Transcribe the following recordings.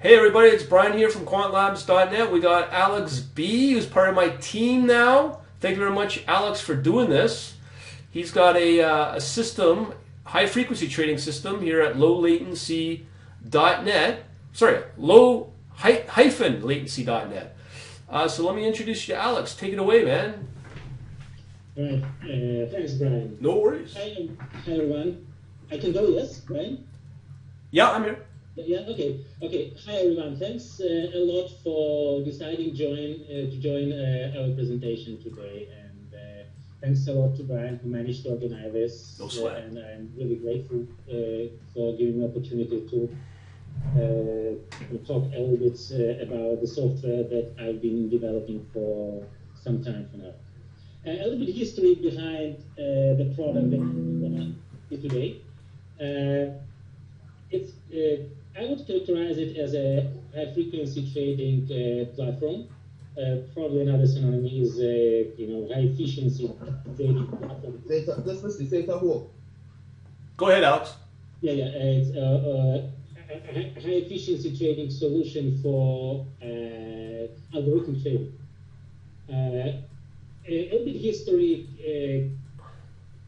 Hey everybody, it's Brian here from quantlabs.net. We got Alex B, who's part of my team now. Thank you very much, Alex, for doing this. He's got a system, high frequency trading system here at low-latency.net. Sorry, low-latency.net. So let me introduce you to Alex. Take it away, man. All right. Thanks, Brian. No worries. Hi, everyone. I can go, yes, Brian? Yeah, I'm here. Yeah, okay. Okay. Hi, everyone. Thanks a lot for deciding to join our presentation today. And thanks a lot to Brian who managed to organize this. No sweat. And I'm really grateful for giving me the opportunity to talk a little bit about the software that I've been developing for some time for now. A little bit of history behind the product that we're going to do today. I would characterize it as a high-frequency trading platform. Probably another synonym is high-efficiency trading platform. Go ahead, Alex. It's a high-efficiency trading solution for algorithmic trading. A little bit of history.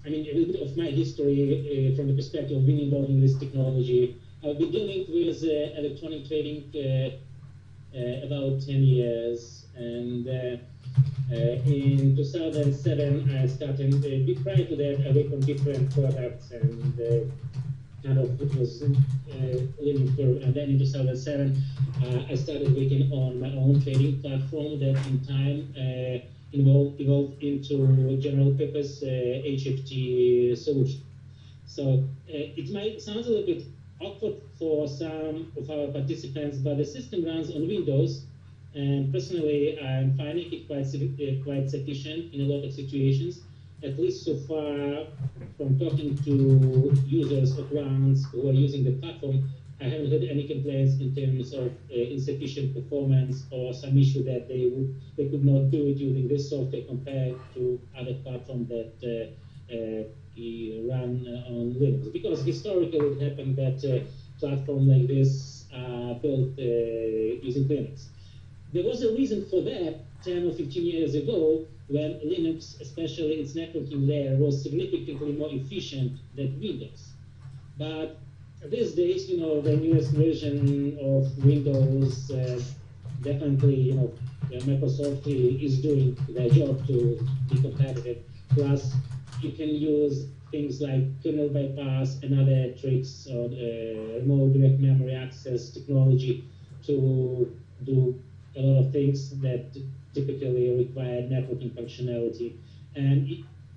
A little bit of my history from the perspective of involving this technology. I've been dealing with electronic trading about 10 years, and in 2007 I started. Prior to that, I worked on different products, and it was learning curve. And then in 2007, I started working on my own trading platform that in time evolved into general purpose HFT solution. So it might sound a little bit awkward for some of our participants, but the system runs on Windows, and personally I'm finding it quite sufficient in a lot of situations. At least so far, from talking to users of rounds who are using the platform, I haven't heard any complaints in terms of insufficient performance or some issue that they could not do it using this software compared to other platforms that run on Linux. Because historically it happened that platforms like this are built using Linux. There was a reason for that 10 or 15 years ago when Linux, especially its networking layer, was significantly more efficient than Windows. But these days, the newest version of Windows, definitely, Microsoft is doing their job to be competitive. Plus, you can use things like kernel bypass and other tricks or more direct memory access technology to do a lot of things that typically require networking functionality. And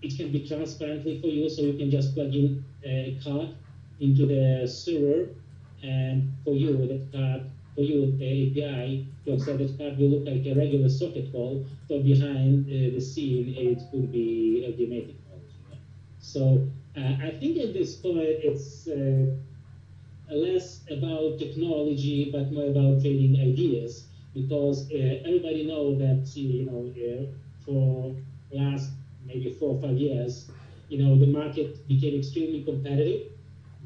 it can be transparently for you, so you can just plug in a card into the server, and for you, the API to access that card will look like a regular socket call, but behind the scene, it could be LDMA technology. So I think at this point, it's less about technology, but more about trading ideas, because everybody knows that, for last maybe 4 or 5 years, the market became extremely competitive.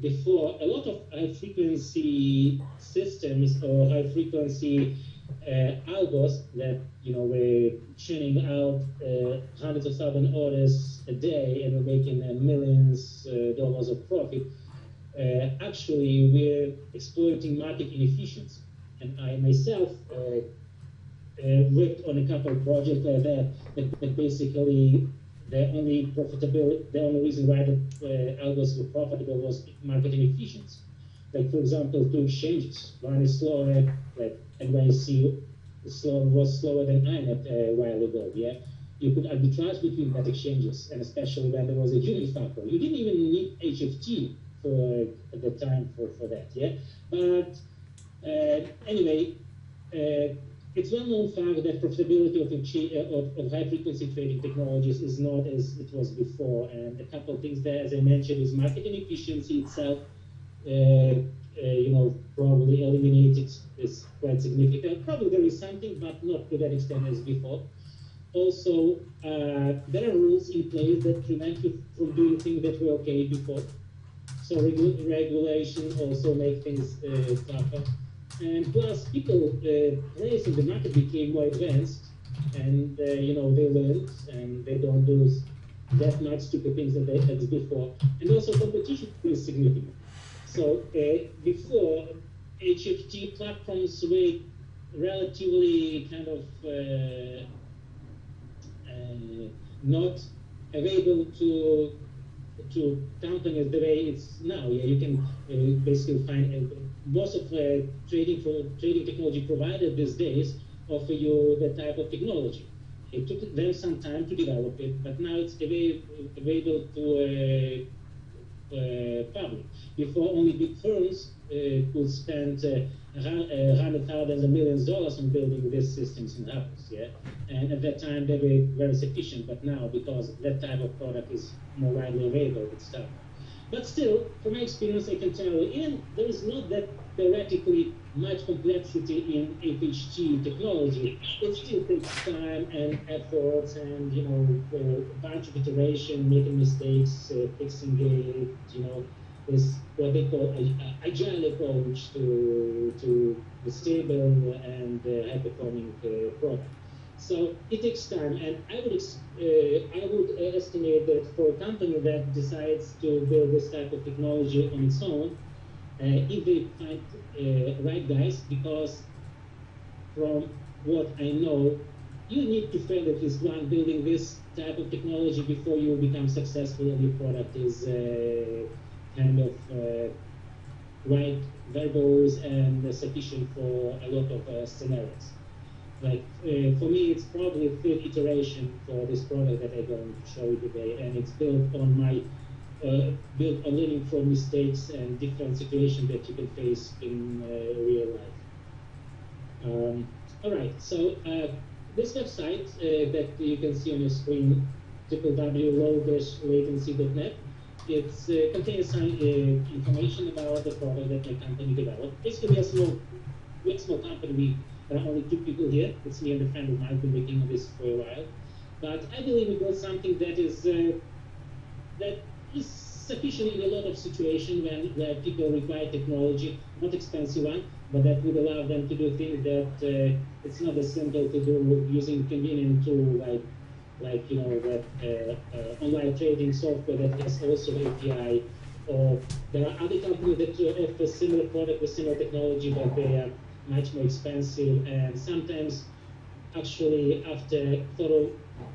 Before, a lot of high-frequency systems or high-frequency algos that were churning out hundreds of thousand orders a day and were making millions dollars of profit, actually we're exploiting market inefficiency. And I myself worked on a couple of projects like that basically the only reason why the algos were profitable was market inefficiency. Like, for example, two exchanges. One is slower, like NYC was slower than INET a while ago, yeah? You could arbitrage between that exchanges, and especially when there was a unit factor. You didn't even need HFT at the time for that, yeah? But anyway, it's well-known fact that profitability of high-frequency trading technologies is not as it was before, and a couple of things there, as I mentioned, is market inefficiency itself. Probably eliminated is quite significant. Probably there is something, but not to that extent as before. Also, there are rules in place that prevent you from doing things that were okay before. So regulation also make things tougher. And plus, people, players in the market became more advanced, and you know, they learned, and they don't do that much stupid things that they had before. And also, competition is significant. So before, HFT platforms were relatively kind of not available to companies the way it's now. Yeah, you can basically find most of trading technology providers these days offer you that type of technology. It took them some time to develop it, but now it's available to public. Before, only big firms could spend hundred thousands and millions of dollars on building these systems in house. Yeah, and at that time they were very sufficient. But now, because that type of product is more widely available, it's tough. But still, from my experience, I can tell you, even there is not that theoretically much complexity in FHT technology. It still takes time and efforts, and you know, a bunch of iteration, making mistakes, fixing it. You know, is what they call agile approach to the stable and high performing product. So it takes time, and I would estimate that for a company that decides to build this type of technology on its own, if they find right guys, because from what I know, you need to fail at least one building this type of technology before you become successful and your product is kind of right variables and sufficient for a lot of scenarios. Like for me, it's probably a third iteration for this product that I'm going to show you today, and it's built on my built on learning from mistakes and different situations that you can face in real life. All right, so this website that you can see on your screen, www.low-latency.net, it contains some information about the product that my company developed. Basically, we're a small company. There are only 2 people here. It's me and a friend of mine who've been working on this for a while. But I believe we built something that is sufficient in a lot of situations where people require technology, not expensive one, but that would allow them to do things that it's not as simple to do using convenient tool like you know, that online trading software that has also API. Or there are other companies that offer similar product with similar technology, but they are much more expensive, and sometimes actually after thorough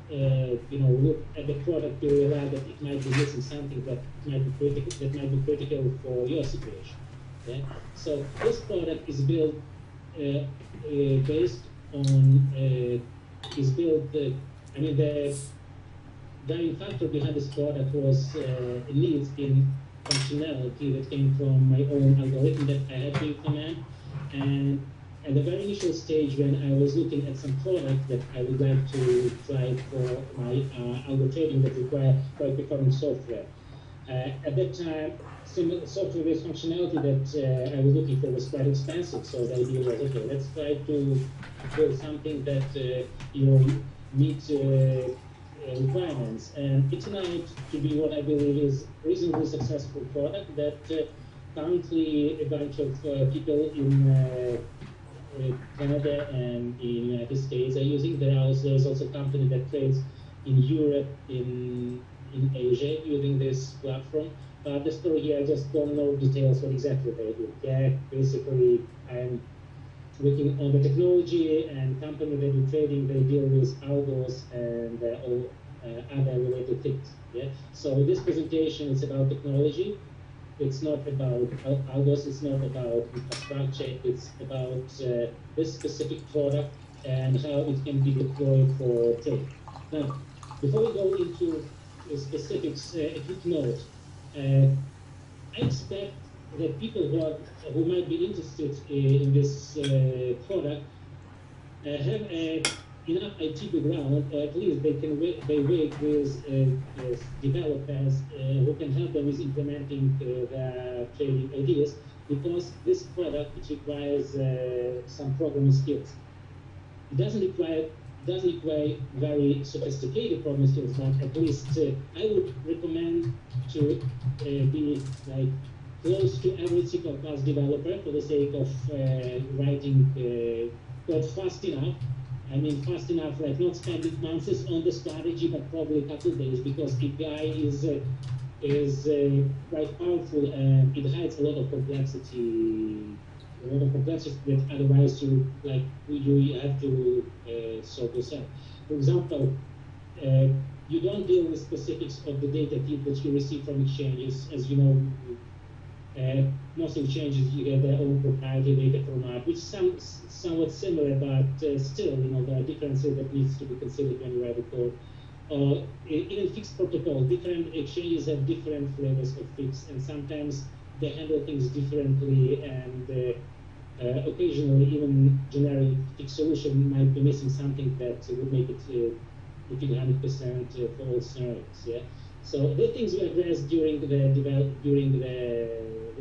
you know, look at the product, you realize that it might be missing something that might be critical for your situation. Yeah? So this product is built based on I mean, the driving factor behind this product was needs in functionality that came from my own algorithm that I had to implement. And at the very initial stage, when I was looking at some product that I would like to try for my algo trading that require quite performance software, at that time, some software-based functionality that I was looking for was quite expensive. So the idea was, okay, let's try to build something that you know, meets requirements. And it turned out to be what I believe is reasonably successful product that currently a bunch of people in Canada and in the United States are using. There's also a company that trades in Europe, in Asia, using this platform. But the story here, I just don't know details what exactly they do. Yeah, basically, I'm working on the technology, and company that do trading, they deal with algos and all other related things. Yeah. So this presentation is about technology. It's not about algos, it's not about infrastructure, it's about this specific product and how it can be deployed for trading. Now, before we go into specifics, a quick note. I expect that people who might be interested in this product have enough IT background, or at least they work with developers who can help them with implementing the trading ideas, because this product, it requires some programming skills. It doesn't require very sophisticated programming skills, but at least I would recommend to be like close to every C++ developer for the sake of writing code fast enough. I mean, fast enough, like not spending months on the strategy, but probably a couple of days, because API is quite powerful and it hides a lot of complexity that otherwise you have to solve yourself. For example, you don't deal with specifics of the data feed that you receive from exchanges. As you know, most exchanges, you get their own proprietary data format, which sounds somewhat similar, but still, there are differences that needs to be considered when you write the code. Even fixed protocol, different exchanges have different flavors of fix, and sometimes they handle things differently, and occasionally even generic fixed solution might be missing something that would make it 100% for all scenarios. Yeah. So the things we addressed during the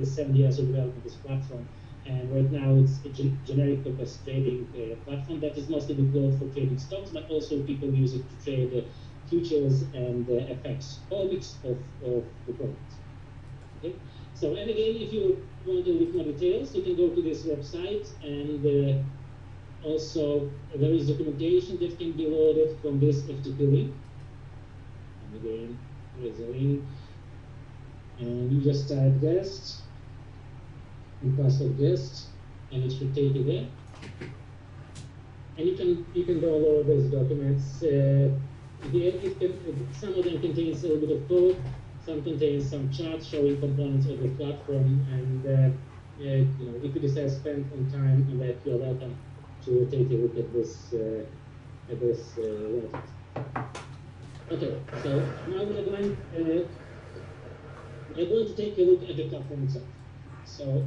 7 years of development of this platform, and right now it's a generic purpose trading platform that is mostly deployed for trading stocks, but also people use it to trade futures and FX, all mix of the products. Okay. So, and again, if you want a little more details, you can go to this website, and also there is documentation that can be loaded from this HTTP link. And again, there is a link, and you just type guest and password guest, and it should take you there. And you can download those documents. Some of them contains a little bit of code. Some contains some charts showing components of the platform, and if you decide to spend some time on that, you're welcome to take a look at this website. Okay, so now we're going to take a look at the platform itself. So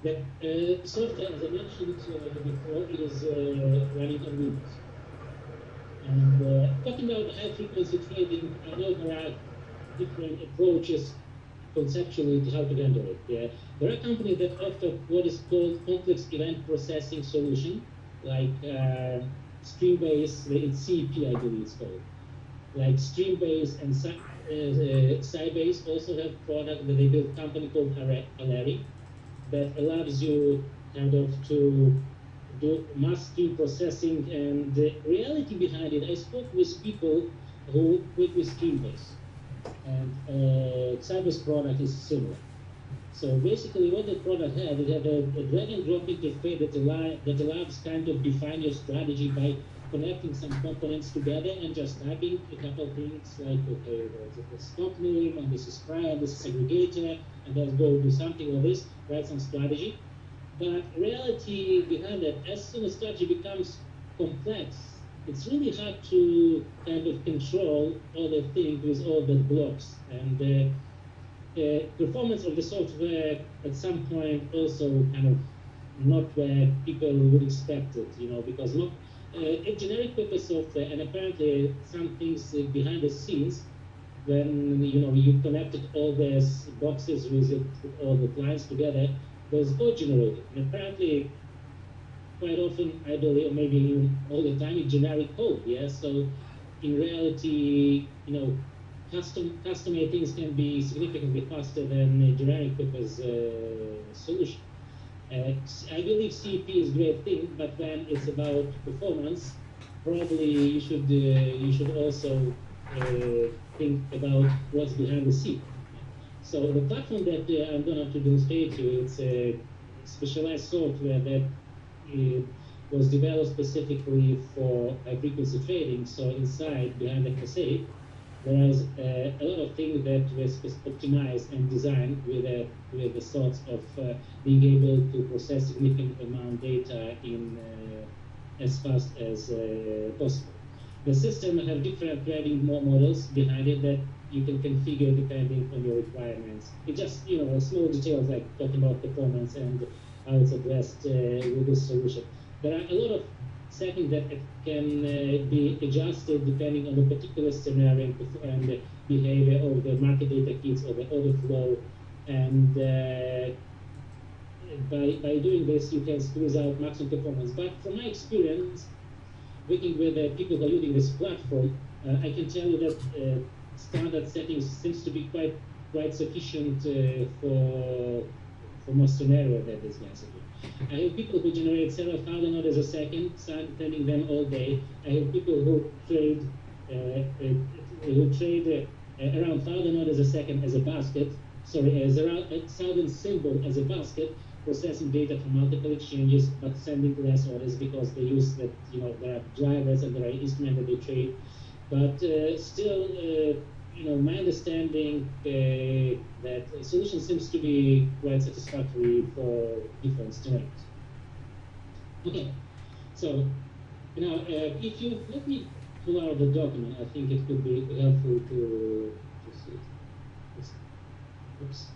the software, as I mentioned before, is running on Windows. And talking about high-frequency trading, I know there are different approaches conceptually to how to handle it. Yeah. There are companies that offer what is called complex event processing solution, like Streambase, it's CEP, I believe it's called. Like Streambase and Sybase also have product that they built, a company called Alary, that allows you kind of to do mass stream processing. And the reality behind it, I spoke with people who work with Streambase, and Sybase product is similar. So basically what the product had, it had a drag and drop interface that allows kind of define your strategy by connecting some components together and just typing a couple of things like, okay, there's a stock name, and this is price, and this is aggregator, and then go do something like this, write some strategy. But reality behind that, as soon as strategy becomes complex, it's really hard to kind of control all the things with all the blocks. And the performance of the software at some point also kind of not where people would expect it, because not a generic purpose software, and apparently some things behind the scenes, when you connected all these boxes with all the clients together, there's code generated. And apparently quite often, I believe, or maybe even all the time, it's generic code. Yeah. So in reality, custom made things can be significantly faster than a generic purpose solution. I believe CEP is a great thing, but when it's about performance, probably you should also think about what's behind the scene. So the platform that I'm going to demonstrate to you, it's a specialized software that was developed specifically for high-frequency trading. So inside, behind the facade, there is a lot of things that was optimized and designed with the sorts of being able to process significant amount of data in as fast as possible. The system has different trading models behind it that you can configure depending on your requirements. It's just small details like talking about performance and how it's addressed with this solution. There are a lot of settings that can be adjusted depending on the particular scenario and the behavior of the market data feeds or the order flow. And by doing this, you can squeeze out maximum performance. But from my experience, working with people who are using this platform, I can tell you that standard settings seems to be quite quite sufficient for most scenario that is necessary. I have people who generate several thousand orders a second, sending them all day. I have people who trade around 1,000 orders a second as a basket. Sorry, as around 1,000 symbols as a basket, processing data from multiple exchanges, but sending less orders because they use that, there are drivers and there are instruments that they trade. But still, my understanding that the solution seems to be quite satisfactory for different terrains. Okay, so now if you let me pull out the document, I think it could be helpful to see it. Oops.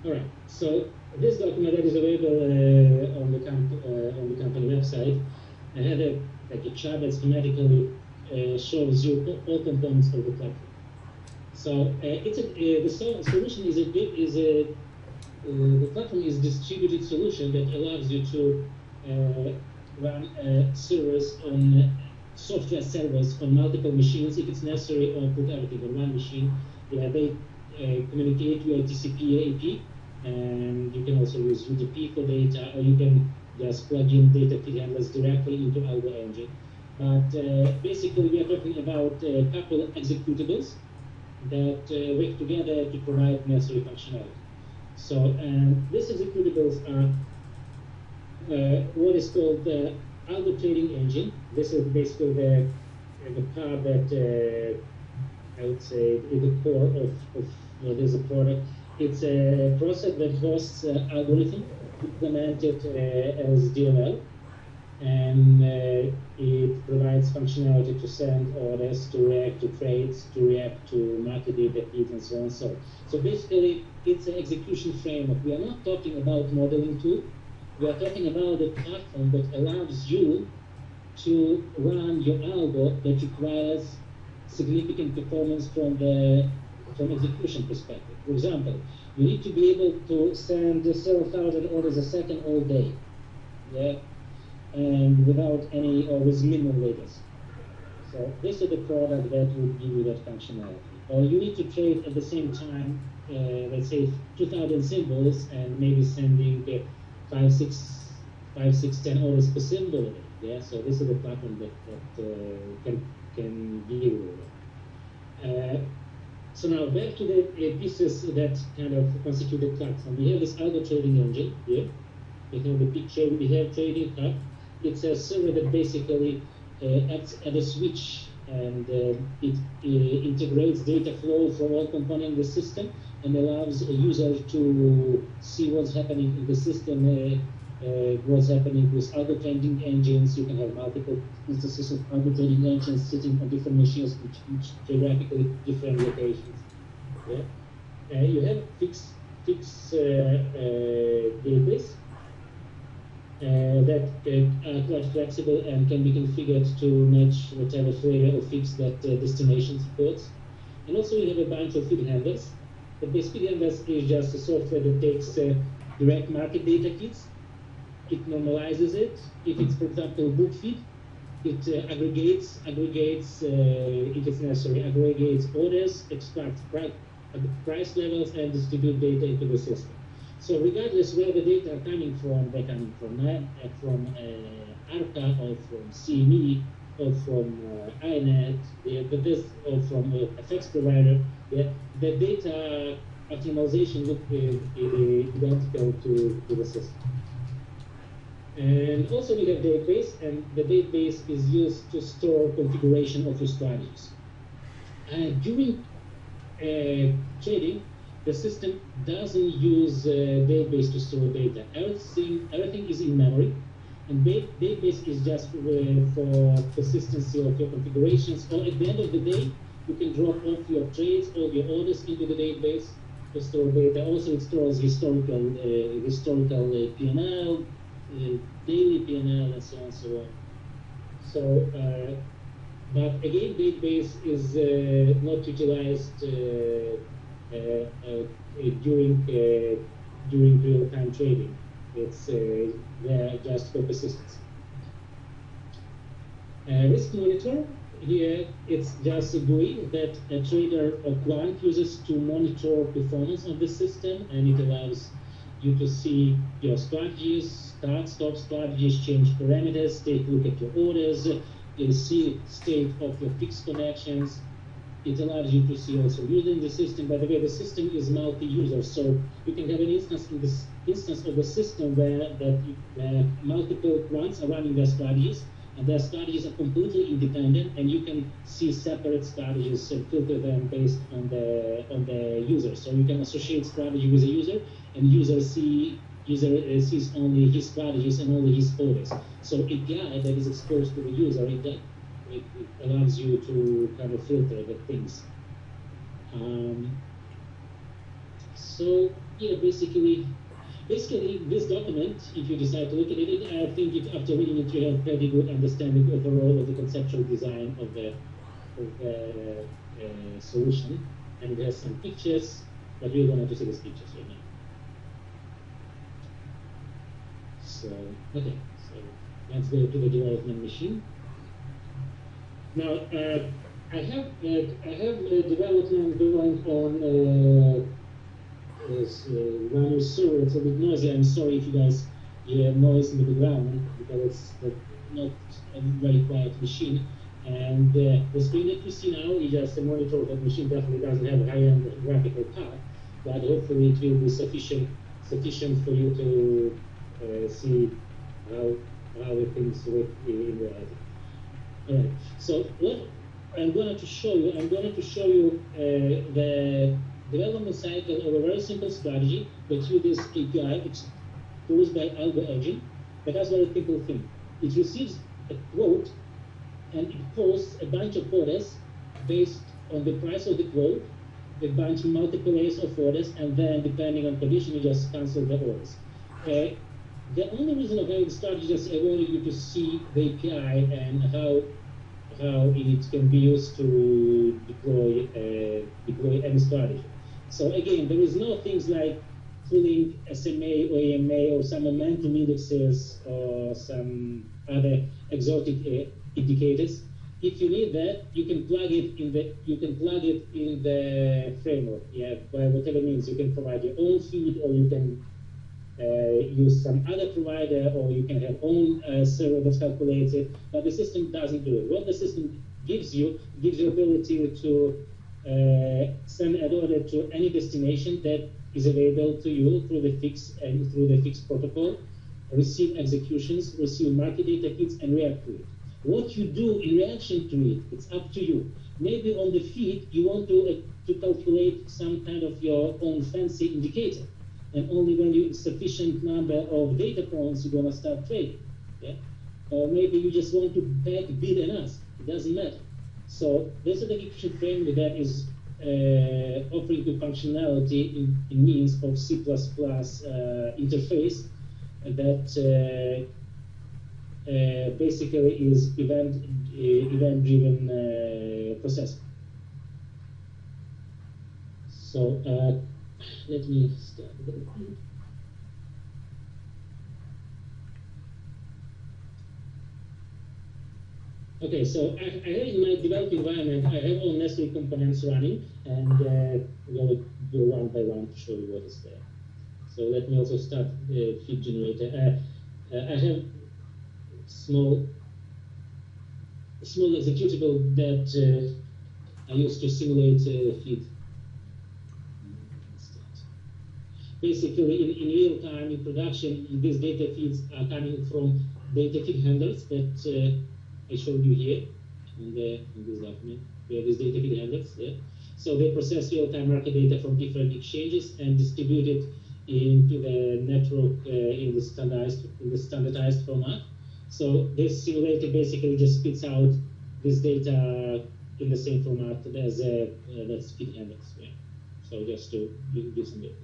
All right. So this document that is available on the company website, I had a chart that schematically shows you all components of the platform. So the solution the platform is a distributed solution that allows you to run servers on software servers on multiple machines if it's necessary, or put everything on one machine. They communicate via TCP/IP, and you can also use UDP for data, or you can just plug in data feed handlers directly into Algo engine. But basically, we are talking about a couple of executables that work together to provide necessary functionality. So these executables are what is called the Algo trading engine. This is basically the part that I would say is the core of this product. It's a process that hosts algorithm implemented as DLL, and it provides functionality to send orders, to react to trades, to react to market data feeds, and so on and so on. So basically, it's an execution framework. We are not talking about modeling tool. We are talking about a platform that allows you to run your algo that requires significant performance from execution perspective. For example, you need to be able to send several thousand orders a second all day, and without any or with minimal latency. So this is the product that would give you that functionality. Or you need to trade at the same time, let's say 2,000 symbols, and maybe sending 5, 6, 10 orders per symbol. So this is the platform that can give you that. So now back to the pieces that kind of constitute the platform. We have this algo trading engine here. We have the picture. We have trading hub. It's a server that basically acts as a switch, and it integrates data flow from all components in the system and allows a user to see what's happening in the system, what's happening with algo trading engines. You can have multiple instances of algo trading engines sitting on different machines, which geographically different locations. You have fixed database that are quite flexible and can be configured to match whatever flavor of fix that destination supports. And also we have a bunch of feed handlers. The base feed handlers is just a software that takes direct market data feeds. It normalizes it. If it's, for example, book feed, it aggregates if it's necessary, aggregates orders, extracts price levels, and distribute data into the system. So regardless where the data are coming from, they're coming from ARCA or from CME or from INET, or from FX provider, the data optimization look identical to the system. And also we have database, and the database is used to store configuration of your strategies. During trading, the system doesn't use database to store data. Everything is in memory, and database is just for consistency of your configurations. Or at the end of the day, you can drop off your trades, all your orders into the database to store data. Also, it stores historical P&L, daily P&L, and so on and so on. So, but again, database is not utilized during real-time trading. It's there just for persistence. Risk monitor. Here, it's just a GUI that a trader or client uses to monitor performance of the system, and it allows you to see your strategies, stop strategies, change parameters, take a look at your orders, you see state of your fixed connections. It allows you to see also using the system. By the way, the system is multi-user, so you can have an instance of the system where multiple clients are running their strategies, and their strategies are completely independent, and you can see separate strategies and filter them based on the user. So you can associate strategy with a user, and user sees only his strategies and only his orders. So a guy that is exposed to the user, it allows you to kind of filter the things. So yeah, basically this document, if you decide to look at it, I think after reading it, you have a pretty good understanding overall of the conceptual design of the solution. And it has some pictures, but we're going to see these pictures right now. So, okay, so let's go to the development machine. Now, I have development going on one server. It's a bit noisy. I'm sorry if you guys hear noise in the background, because it's not a very quiet machine. And the screen that you see now is just a monitor. That machine definitely doesn't have a high-end graphical power, but hopefully it will be sufficient for you to see how things work in reality. All right. So what I'm going to show you, the development cycle of a very simple strategy that uses API. It's caused by Algo engine, but that's a very simple thing. It receives a quote, and it posts a bunch of orders based on the price of the quote, a bunch of multiple layers of orders, and then depending on condition, you just cancel the orders. The only reason of having the strategy is I wanted you to see the API and how it can be used to deploy any strategy. So again, there is no things like pulling SMA or AMA or some momentum indexes or some other exotic indicators. If you need that, you can plug it in the framework. Yeah, by whatever means, you can provide your own feed, or you can use some other provider, or you can have own server that calculates it, but the system doesn't do it. What the system gives you ability to send an order to any destination that is available to you through the fix protocol, receive executions, receive market data feeds, and react to it. What you do in reaction to it, it's up to you. Maybe on the feed, you want to calculate some kind of your own fancy indicator. And only when you sufficient number of data points, you're going to start trading. Yeah? Or maybe you just want to beg, bid, and ask. It doesn't matter. So this is the execution framework that is offering you functionality in means of C++ interface that basically is event-driven processing. So let me start. Okay, so I have in my developed environment, I have all necessary components running, and we'll go one by one to show you what is there. So let me also start the feed generator. I have small executable that I use to simulate feed. Basically, in real time, in production, these data feeds are coming from data feed handlers that I showed you here in this document. We have these data feed handlers there. So they process real-time market data from different exchanges and distribute it into the network in the standardized format. So this simulator basically just spits out this data in the same format as that's feed index. Yeah. So just to give some data.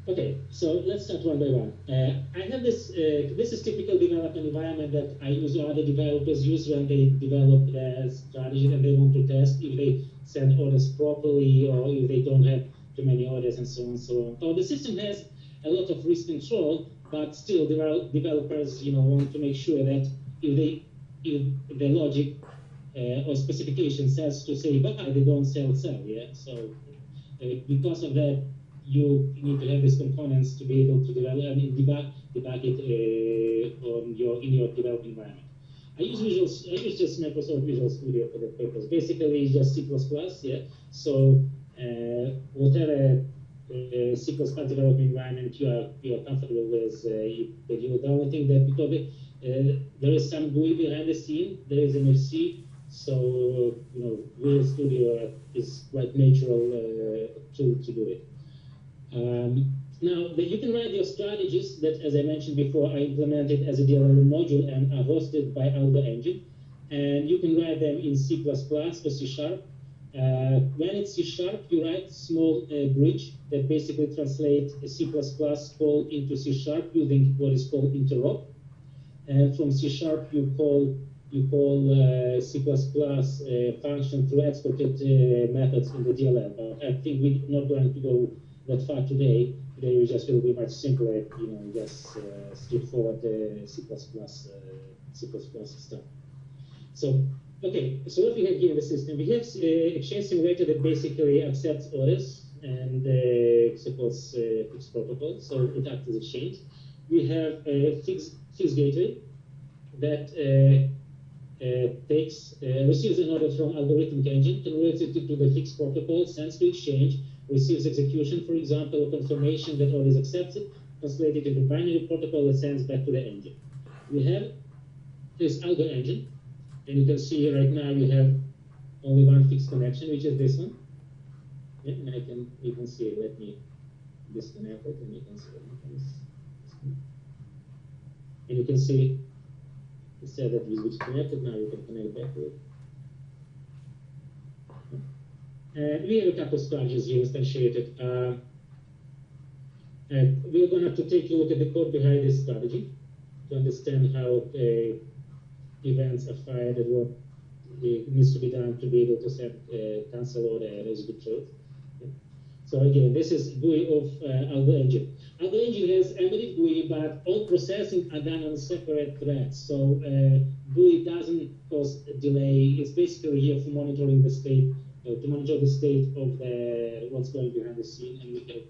Okay, so let's start one by one. I have this, this is typical development environment that I use or other developers use when they develop their strategy and they want to test if they send orders properly or if they don't have too many orders and so on and so on. So the system has a lot of risk control, but still developers, want to make sure that if the logic or specification says to say buy, they don't sell, yeah? So because of that, you need to have these components to be able to develop and debug it in your development environment. I use just Microsoft Visual Studio for the purpose. Basically, it's just C++, yeah. So whatever C++ development environment you are comfortable with, you do. The only thing that because there is some GUI behind the scene, there is an FC. So Visual Studio is quite natural tool to do it. Now, you can write your strategies that, as I mentioned before, are implemented as a DLL module and are hosted by Algo Engine. And you can write them in C++ or C#. When it's C#, you write small bridge that basically translates a C++ call into C# using what is called interop. And from C# you call C++ function through exported methods in the DLL. But I think we're not going to go that far today. Today we just will be much simpler, just straightforward C++ stuff. So, okay, so what we have here in the system, we have exchange simulator that basically accepts orders and supports fixed protocol, so it acts as exchange. We have a fixed gateway that receives an order from algorithmic engine, converts it to the fixed protocol, sends to exchange, receives execution, for example, confirmation that order is accepted, translated into binary protocol that sends back to the engine. We have this algo engine, and you can see right now we have only one fixed connection, which is this one. Yeah, and you can see it. Let me disconnect it, and you can see it. And you can see it said that it was connected. Now you can connect back to it. We have a couple of strategies here instantiated. And we're going to have to take a look at the code behind this strategy to understand how events are fired and what needs to be done to be able to send cancel order as good truth. So again, this is GUI of Algo Engine. Algo Engine has embedded GUI, but all processing are done on separate threads. So GUI doesn't cause a delay. It's basically here for monitoring the state, to monitor the state of what's going behind the scene. And we can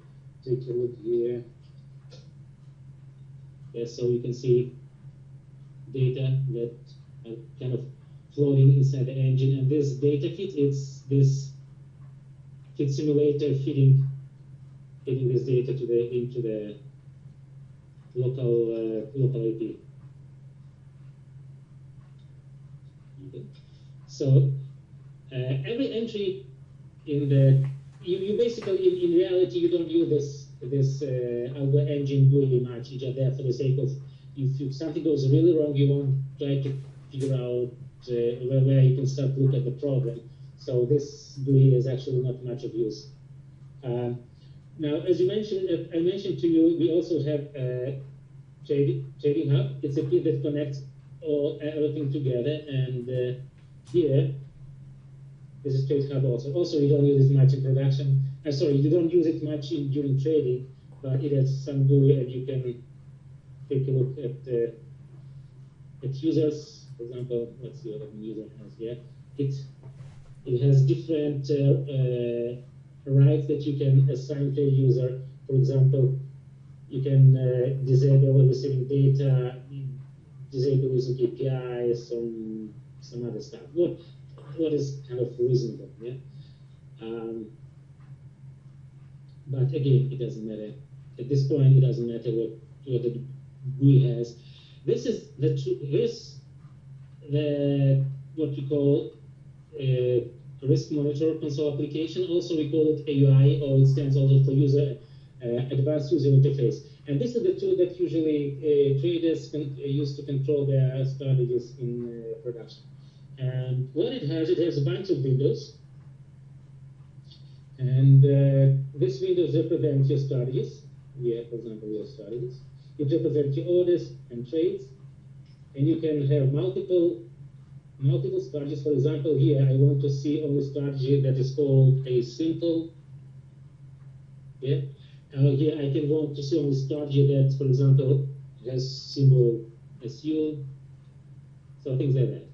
take a look here. Yeah, so you can see data that are kind of floating inside the engine. And this data feed, it's this feed simulator feeding this data into the local IP. Okay. So every entry in the you basically in reality you don't use this Algo Engine GUI much. You're just there for the sake of if something goes really wrong, you won't try to figure out where you can start to look at the problem. So this GUI is actually not much of use. Now, as you mentioned, I mentioned to you, we also have a trading hub. It's a kit that connects everything together. And here, this is trading hub also. Also, you don't use it much in production. You don't use it much during trading, but it has some GUI, and you can take a look at users. For example, let's see what a user has here. It has different rights that you can assign to a user. For example, you can disable receiving data, disable using APIs, some other stuff. What is kind of reasonable, yeah? But again, it doesn't matter at this point, it doesn't matter what the GUI has. This is here's the what we call risk monitor console application. Also, we call it AUI, or it stands also for advanced user interface. And this is the tool that usually traders use to control their strategies in production. And what it has a bunch of windows. And this windows represent your strategies. Here, for example, your strategies. It represents your orders and trades. And you can have multiple strategies. For example, here I want to see only strategy that is called a simple. Yeah. Here I can want to see only strategy that, for example, has symbol SU. So things like that.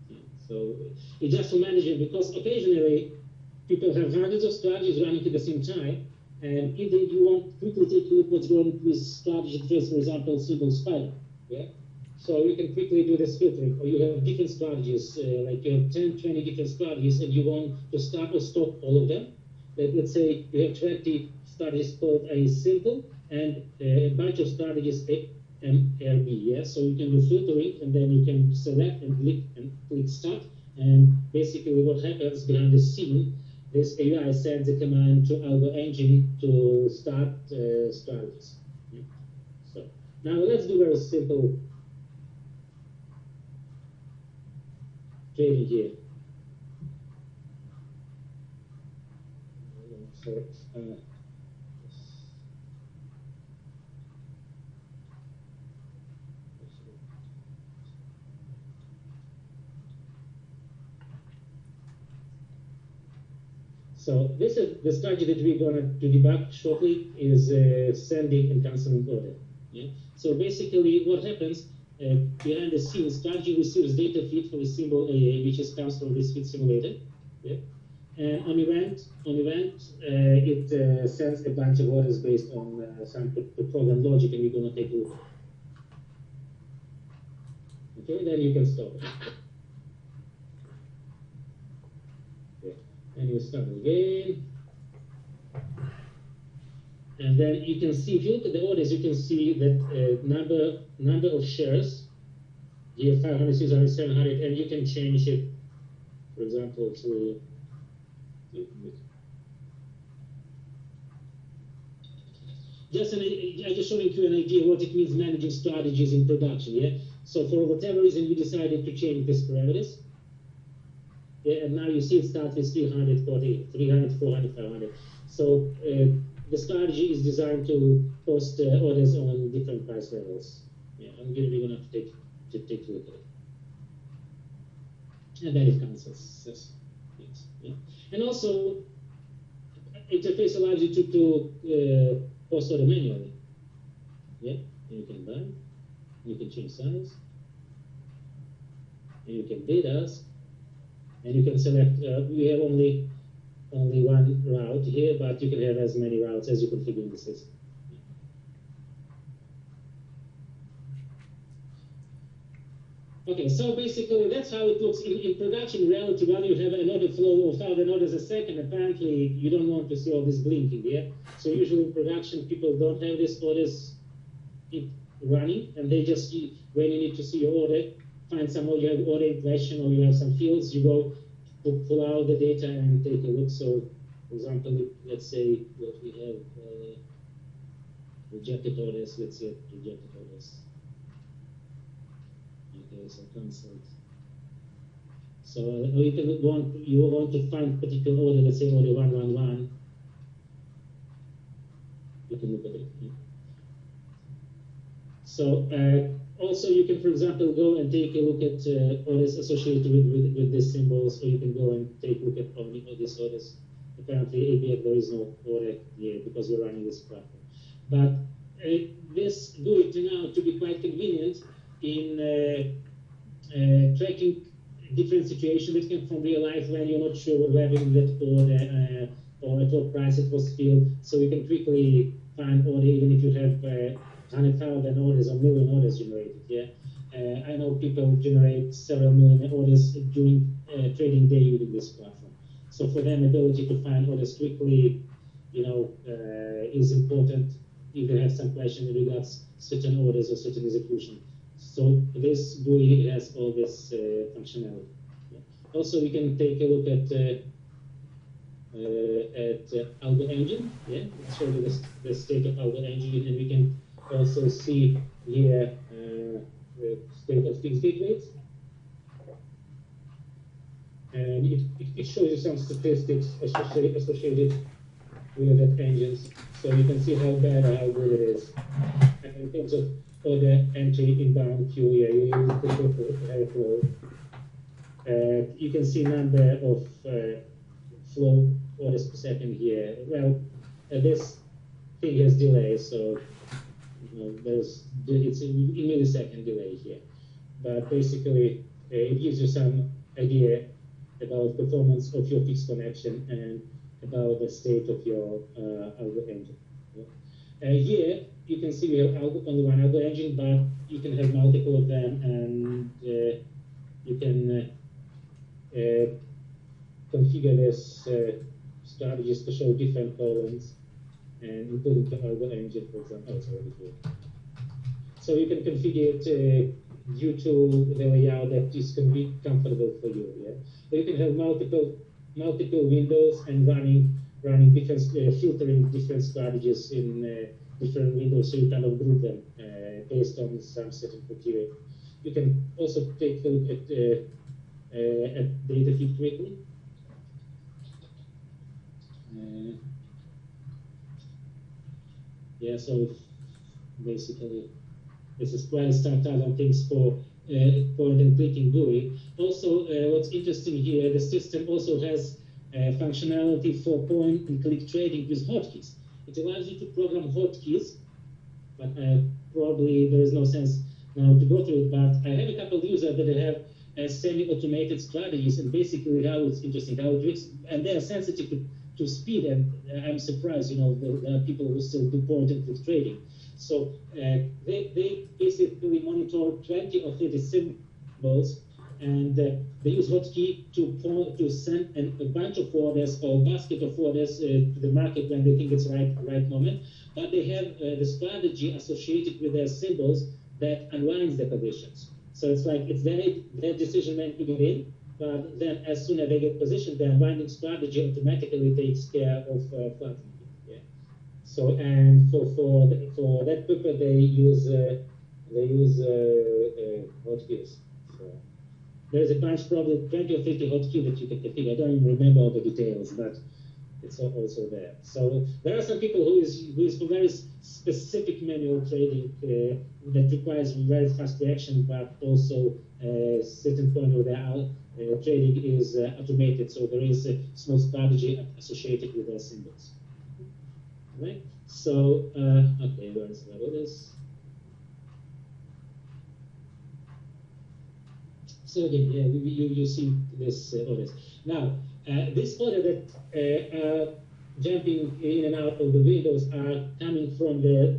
Yeah. So it's just for managing, because occasionally people have hundreds of strategies running at the same time. And if you want to quickly take a look what's going with strategy trace, for example, symbol spider. Yeah. So you can quickly do this filtering, or you have different strategies, like you have 10, 20 different strategies, and you want to start or stop all of them. Let's say you have 20 strategies called a simple, and a bunch of strategies MRB, yeah? So you can do filtering, and then you can select and click start, and basically what happens behind the scene, this AI sends a command to Algo engine to start strategies. Yeah. So now let's do very simple trading here. So this is the strategy that we're going to debug shortly, is sending and canceling order. Yeah. So basically, what happens behind the scenes, strategy receives data feed from a symbol AA, which comes from this feed simulator. Yeah. And on event, it sends a bunch of orders based on some program logic, and we're going to take a look. Okay, then you can stop. And you start again. And then you can see, if you look at the orders, you can see that number of shares, here 500, 600, 700, and you can change it, for example, to I'm just showing you an idea what it means managing strategies in production. Yeah. So for whatever reason, you decided to change these parameters. Yeah, and now you see it starts with 340, 300, 400, 500. So the strategy is designed to post orders on different price levels. Yeah, we're going to have to take a look at it. And then it cancels. Yes. Yeah. And also, interface allows you to post order manually. Yeah, and you can buy, you can change size, and you can bid ask. And you can select, we have only one route here, but you can have as many routes as you configure in the system. Okay, so basically that's how it looks in production. In reality, when you have an order flow of 1,000 orders a second, apparently you don't want to see all this blinking, yeah? So usually in production, people don't have these orders running, and they just, when you need to see your order, find some, or you have order question, or you have some fields, you go pull out the data and take a look. So, for example, let's say that we have rejected orders. Let's say rejected orders. Okay, so cancelled. So you want to find particular order. Let's say order 111. You can look at it. Yeah. So also you can, for example, go and take a look at orders associated with these symbols, or you can go and take a look at all these orders. Apparently, ABF, there is no order here because we're running this platform. But this GUI turned out to be quite convenient in tracking different situations that come from real life when you're not sure whether that order or at what price it was filled. So you can quickly find order even if you have 100,000 orders or million orders generated. Yeah, I know people generate several million orders during trading day using this platform. So for them, ability to find orders quickly, is important. if they have some question regards certain orders or certain execution. So this GUI has all this functionality. Yeah. Also, we can take a look at Algo Engine. Yeah, let's show you the state of Algo Engine, and we can also see here the state of fixed bit rates. And it shows you some statistics associated with that engines, so you can see how bad or how good it is. And in terms of order entry inbound queue, yeah, you have flow. You can see number of flow orders per second here. Well, this thing has delay, so it's a millisecond delay here. But basically, it gives you some idea about performance of your fixed connection and about the state of your Algo engine. Here, you can see we have only one Algo engine, but you can have multiple of them, and you can configure this strategies to show different columns, and including the Algo engine, for example. So you can configure it due to the layout that is comfortable for you. Yeah, so you can have multiple windows and running different filtering different strategies in different windows, so you kind of group them based on some certain criteria. You can also take a look at data feed quickly. Yeah, so basically, this is quite a standard on things for point and clicking GUI. Also, what's interesting here, the system also has functionality for point and click trading with hotkeys. It allows you to program hotkeys, but probably there is no sense now to go through it. But I have a couple of users that have semi-automated strategies, and basically how it's interesting, how it works, and they are sensitive to speed. And I'm surprised, there are people who still do point and click trading. So they basically monitor 20 or 30 symbols, and they use hotkey to send a bunch of orders or a basket of orders to the market when they think it's right moment. But they have the strategy associated with their symbols that unwinds the positions. So it's like it's their decision when to get in, but then as soon as they get positioned, the unwinding strategy automatically takes care of flattening. So, and for that purpose they use hotkeys. So there's a bunch, probably 20 or 50 hotkeys that you can configure. I don't even remember all the details, but it's also there. So there are some people who is for very specific manual trading that requires very fast reaction, but also a certain point where their trading is automated. So there is a small strategy associated with their symbols. Right. So, okay, where's my orders? So again, yeah, you see this orders. Now, this order that jumping in and out of the windows are coming from the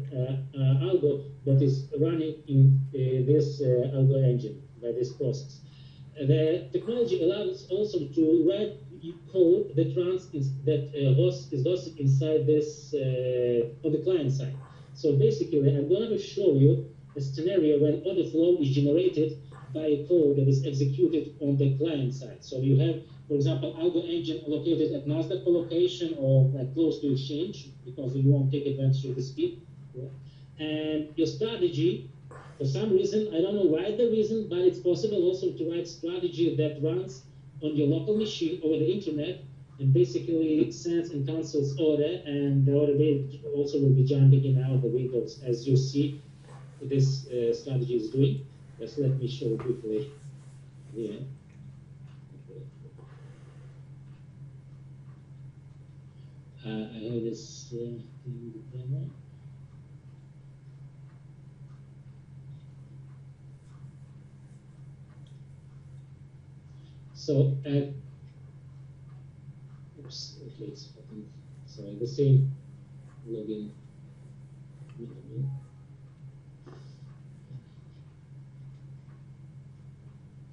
algo that is running in this algo engine by this process. The technology allows also to write code that runs is hosted inside this on the client side. So basically, I'm going to show you a scenario when order flow is generated by a code that is executed on the client side. So you have, for example, algo engine located at NASDAQ location or like close to exchange because you won't take advantage of the speed. Yeah. And your strategy, for some reason, I don't know why the reason, but it's possible also to write strategy that runs on your local machine over the internet and basically sends and cancels order, and the order also will be jumping in and out the windows as you see this strategy is doing. Just let me show quickly here. I have this demo. So, oops, okay, it's sorry, the same login.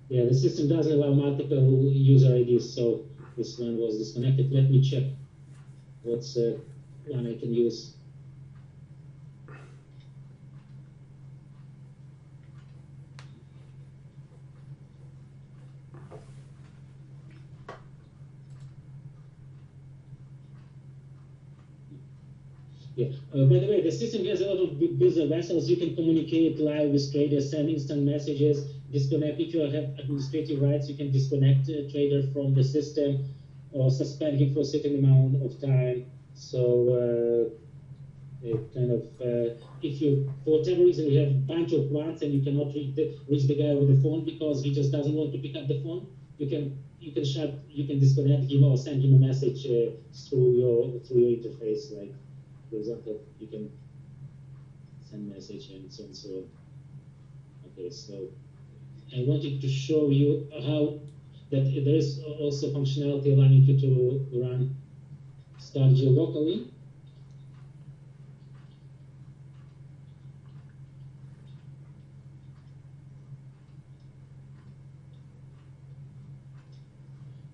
Yeah, the system doesn't allow multiple user IDs, so this one was disconnected. Let me check what's one I can use. Yeah. By the way, the system has a lot of business vessels. You can communicate live with traders, send instant messages, disconnect. If you have administrative rights, you can disconnect a trader from the system or suspend him for a certain amount of time. So if you, for whatever reason, you have a bunch of quants and you cannot reach the guy with the phone because he just doesn't want to pick up the phone, you can disconnect him or send him a message through your interface. Like, for example, you can send message and so on and so on. Okay, so I wanted to show you how that there is also functionality allowing you to run strategy locally.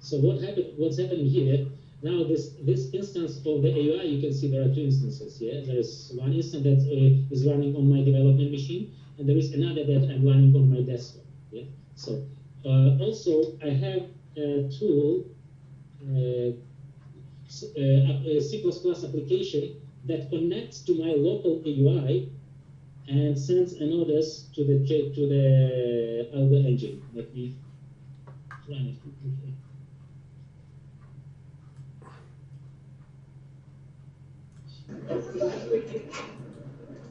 So what's happening here? Now this instance of the AUI, you can see there are two instances here. There is one instance that is running on my development machine, and there is another that I'm running on my desktop. Yeah. So also I have a tool, a C++ application that connects to my local AUI and sends an orders to the algo engine. Let me run it quickly.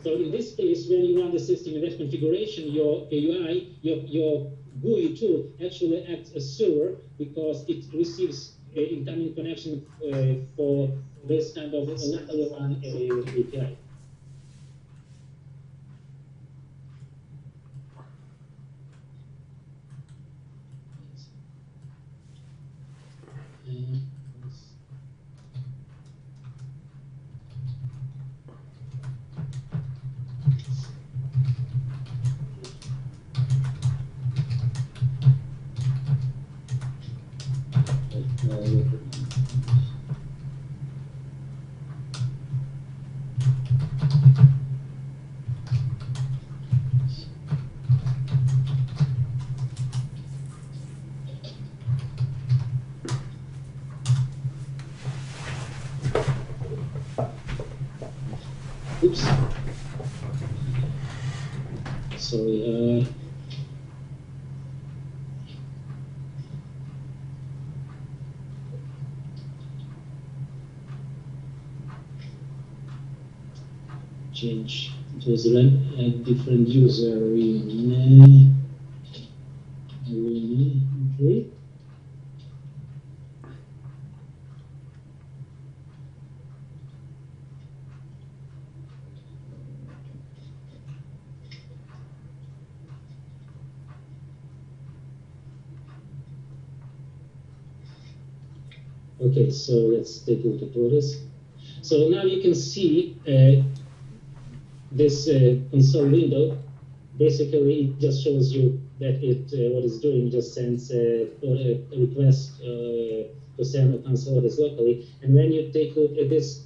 So in this case, when you run the system in that configuration, your AUI, your GUI tool actually acts as server because it receives incoming connection for this kind of locally run API. Oops. Sorry. Change. It was a different user. Okay. Okay, so let's take a look at this. So now you can see this console window. Basically, it just shows you that what it's doing. Just sends a request to send a console orders locally. And when you take a look at this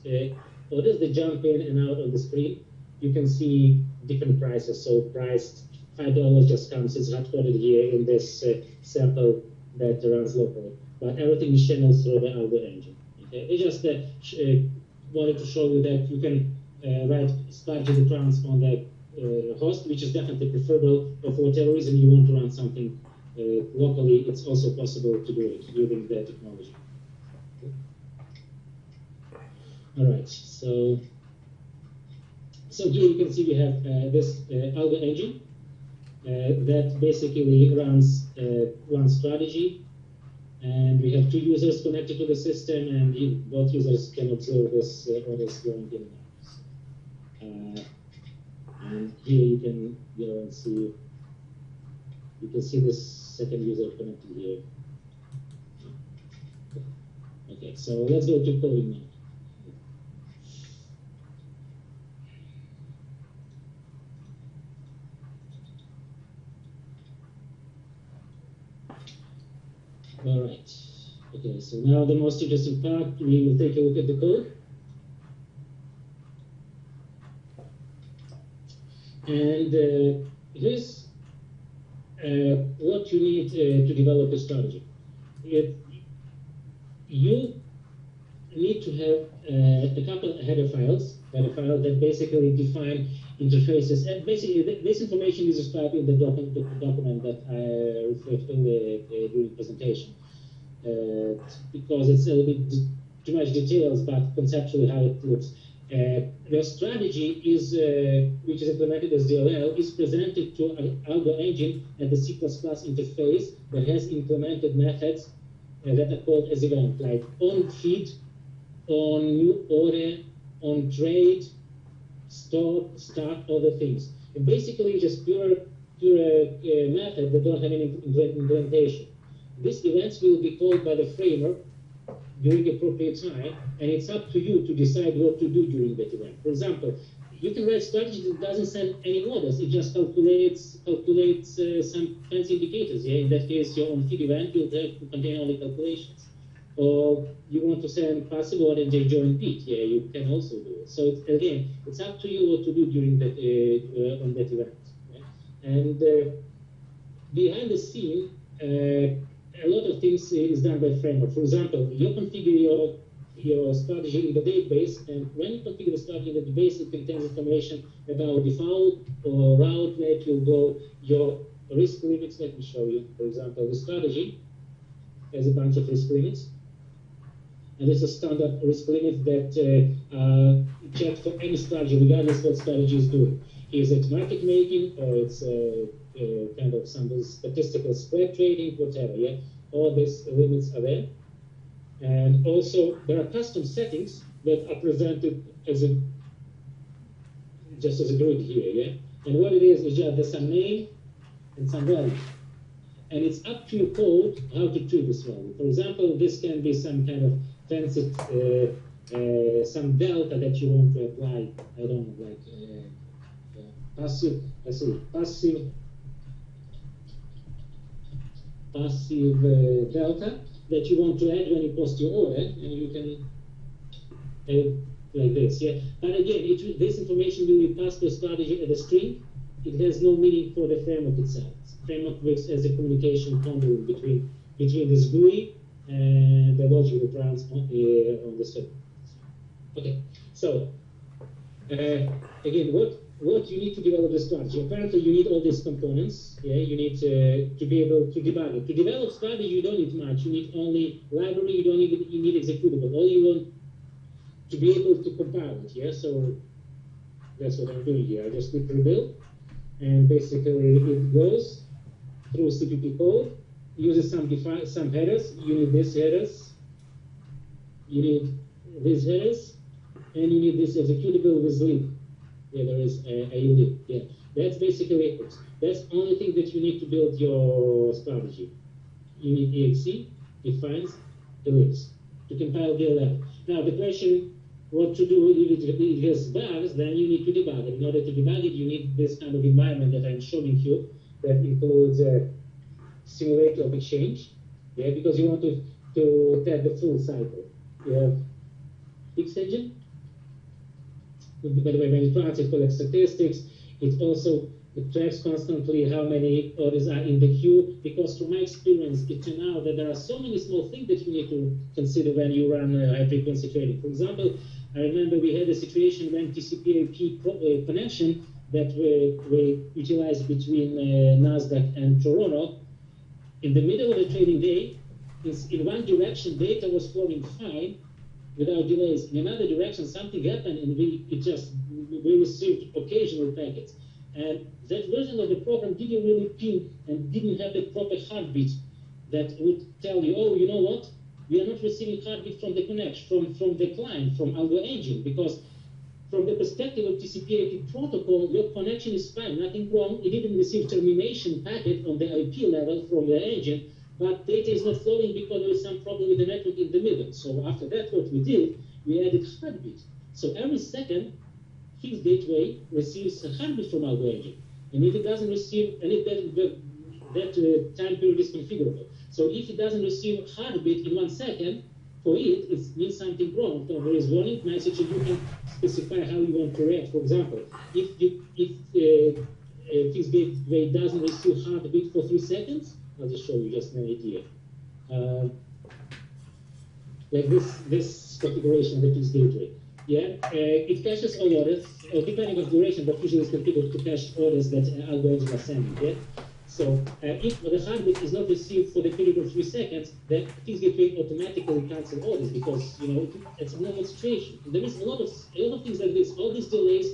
orders, they jump in and out of the screen. You can see different prices. So price $5 just comes. It's not coded here in this sample that runs locally. But everything is channeled through the algo engine. Okay, I just wanted to show you that you can write strategy trans on the host, which is definitely preferable. But for whatever reason you want to run something locally, it's also possible to do it using the technology. Okay. All right, so here you can see we have this algo engine that basically runs one strategy. And we have two users connected to the system, and both users can observe this orders going in and out. And here you can go and see. You can see this second user connected here. Okay, so let's go to coding now. All right. Okay, so now the most interesting part, we will take a look at the code. And here's what you need to develop a strategy. You need to have a couple of header files that basically define interfaces. And basically, this information is described in the document that I referred to during the presentation. Because it's a little bit too much details, but conceptually how it looks. The strategy is, which is implemented as DLL, is presented to an Algo engine at the C++ interface that has implemented methods that are called as event, like on feed, on new order, on trade, stop, start, other things. And basically just pure method that don't have any implementation. These events will be called by the framework during appropriate time, and it's up to you to decide what to do during that event. For example, you can write strategy that doesn't send any orders. It just calculates some fancy indicators. Yeah, in that case, your on-feed event will contain only calculations. Or you want to send passive order and they join bit. Yeah, you can also do it. So again, it's up to you what to do during that on that event. Yeah? And behind the scene, a lot of things is done by framework. For example, you configure your strategy in the database, and when you configure the strategy in the database, it contains information about default or route where it will go, your risk limits. Let me show you. For example, the strategy has a bunch of risk limits, and it's a standard risk limit that checked for any strategy, regardless what strategy is doing. Is it market making, or it's kind of some statistical spread trading, whatever, yeah? All these limits are there. And also, there are custom settings that are presented as just as a grid here, yeah? And what it is just there's some name and some value. And it's up to your code how to treat this value. For example, this can be some kind of fancy, some delta that you want to apply, I don't know, like passive delta that you want to add when you post your order, and you can add like this, yeah. But again, this information will be passed to strategy as a string. It has no meaning for the framework itself. Framework works as a communication conduit between this GUI and the logic that runs on the server. Okay, so again, what you need to develop the strategy. Apparently, you need all these components. Yeah, you need to be able to debug it. To develop strategy, you don't need much. You need only library. You don't need you need executable. All you want to be able to compile it. Yeah, so that's what I'm doing here. I just click rebuild, and basically it goes through CPP code, uses some headers. You need these headers. You need these headers, and you need this executable with lib. Yeah, there is a lib. Yeah, that's basically it. That's the only thing that you need to build your strategy. You need exe, defines the libs to compile DLL. Now the question, what to do if it has bugs? Then you need to debug it. In order to debug it, you need this kind of environment that I'm showing you that includes a simulator of exchange. Yeah, because you want to test the full cycle. You have X engine. By the way, when it runs, it collects statistics. It also tracks constantly how many orders are in the queue. Because from my experience, it turned out that there are so many small things that you need to consider when you run high-frequency trading. For example, I remember we had a situation when TCP/IP connection that we utilized between Nasdaq and Toronto. In the middle of the trading day, in one direction, data was flowing fine, without delays. In another direction, something happened, and we received occasional packets. And that version of the program didn't really ping and didn't have the proper heartbeat that would tell you, oh, you know what? We are not receiving heartbeat from the connection, from the client, from Algo engine, because from the perspective of TCP/IP protocol, your connection is fine, nothing wrong. It didn't receive termination packet on the IP level from the engine, but data is not flowing because there is some problem with the network in the middle. So after that, what we did, we added heartbeat. So every second, fixed gateway receives a heartbeat from Algo engine. And if it doesn't receive, and if that time period is configurable. So if it doesn't receive heartbeat in 1 second, for it means something wrong. So there is warning message, and you can specify how you want to react. For example, if fixed gateway doesn't receive heartbeat for 3 seconds, I'll just show you just an idea. Like this configuration of the fixed gateway. Yeah, it caches all orders, depending on duration, but usually it's configured to cache orders that algo engine are sending. Yeah. So if the hardware is not received for the period of 3 seconds, the fixed gateway automatically cancel orders because it's a normal situation. There is a lot of things like this. All these delays,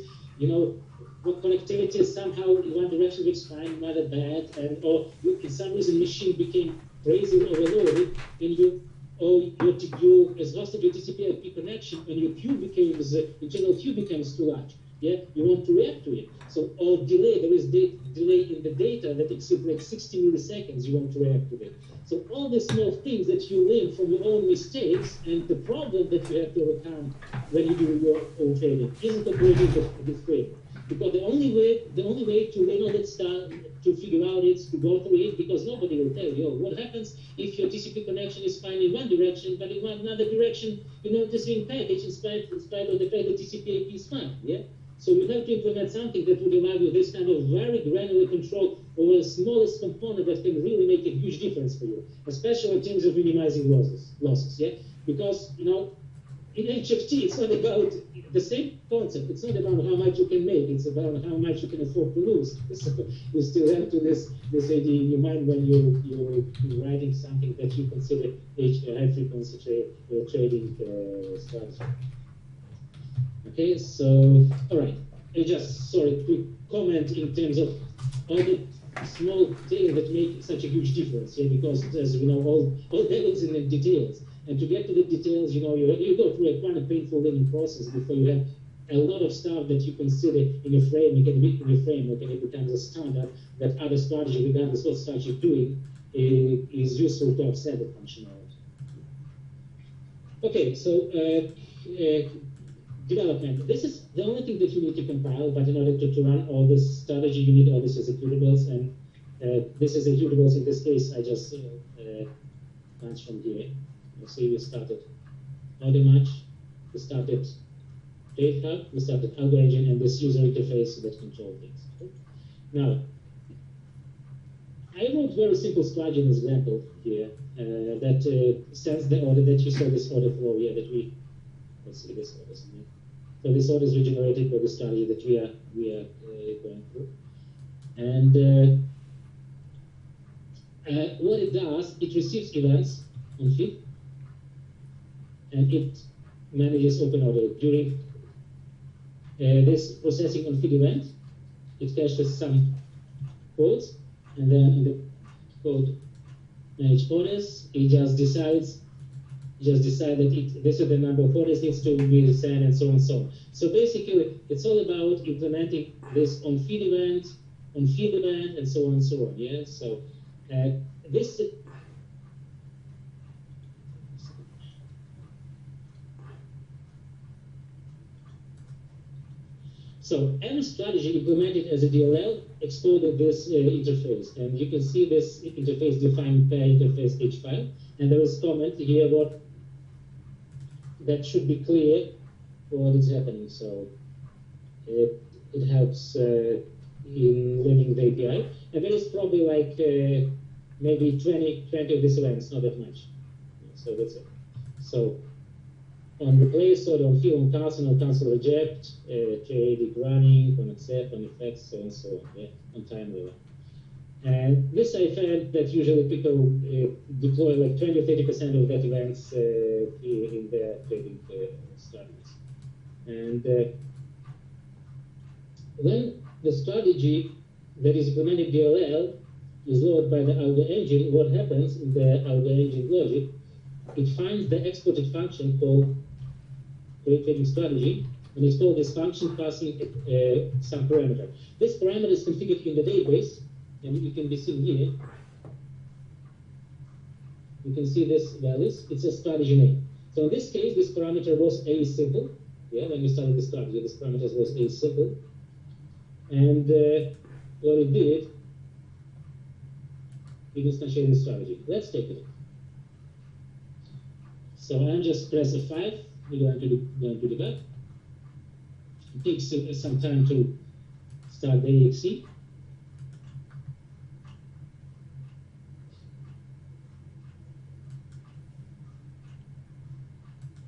what connectivity somehow in one direction looks fine, another bad, and or in some reason machine became crazy or overloaded, and you exhausted your TCP/IP connection, and your queue becomes internal queue becomes too large. Yeah, you want to react to it. So or delay, there is delay in the data that exceeds like 60 milliseconds. You want to react to it. So all these small things that you learn from your own mistakes and the problem that you have to overcome when you do your own trading isn't a good this way. Because the only way to learn all that stuff, to figure out it, to go through it, because nobody will tell you what happens if your TCP connection is fine in one direction, but in another direction, the same package in spite of the fact that TCP/IP is fine. Yeah. So you have to implement something that would allow you this kind of very granular control over the smallest component that can really make a huge difference for you, especially in terms of minimizing losses. Yeah. Because in HFT, it's not about the same concept. It's not about how much you can make. It's about how much you can afford to lose. So you still have to this idea in your mind when you're writing something that you consider high frequency trading strategy. Okay, so all right. Quick comment in terms of all the small things that make such a huge difference. Yeah, because as we know, all devils in the details. And to get to the details, you go through a quite a painful learning process before you have a lot of stuff that you consider in your framework, and it becomes a standard that other strategy, regardless what strategy you're doing, is useful to offset the functionality. Okay, so development. This is the only thing that you need to compile, but in order to run all this strategy, you need all these executables, and this is executables. In this case, I just punch from here. See, we started not much. We started Date Hub, we started Algo Engine, and this user interface that control things. Okay? Now, I wrote very simple strategy in this example here that sends the order that you saw this order flow here that we, let's see this order. So this order is regenerated by the strategy that we are going through. And what it does, it receives events on feed, and it manages open order. During this processing on feed event, it caches some codes, and then in the code manage orders, it just decides that this is the number of orders needs to be sent, and so on and so on. So basically, it's all about implementing this on feed event, and so on and so on. Yeah. So this. So every strategy implemented as a DLL exploded this interface, and you can see this interface defined per interface H file, and there is comment here what that should be clear what is happening. So it helps in learning the API, and there is probably like maybe 20 of these events, not that much. So that's it. So on replace order, on fill, on cancel, reject, trade, running, on accept, on effects, so on and so on, yeah, on time level. And this I found that usually people deploy like 20 or 30% of that events in their trading strategies. And when the strategy that is implemented DLL is loaded by the Algo engine, what happens in the Algo engine logic, it finds the exported function called trading strategy, and it's called this function passing some parameter. This parameter is configured in the database, and it can be seen here. You can see this values. It's a strategy name. So in this case, this parameter was a simple. Yeah, when we started the strategy, this parameter was a simple. And what it did, it instantiated the strategy. Let's take a look. So I'm just press F5. We're going to debug. It takes some time to start the exe.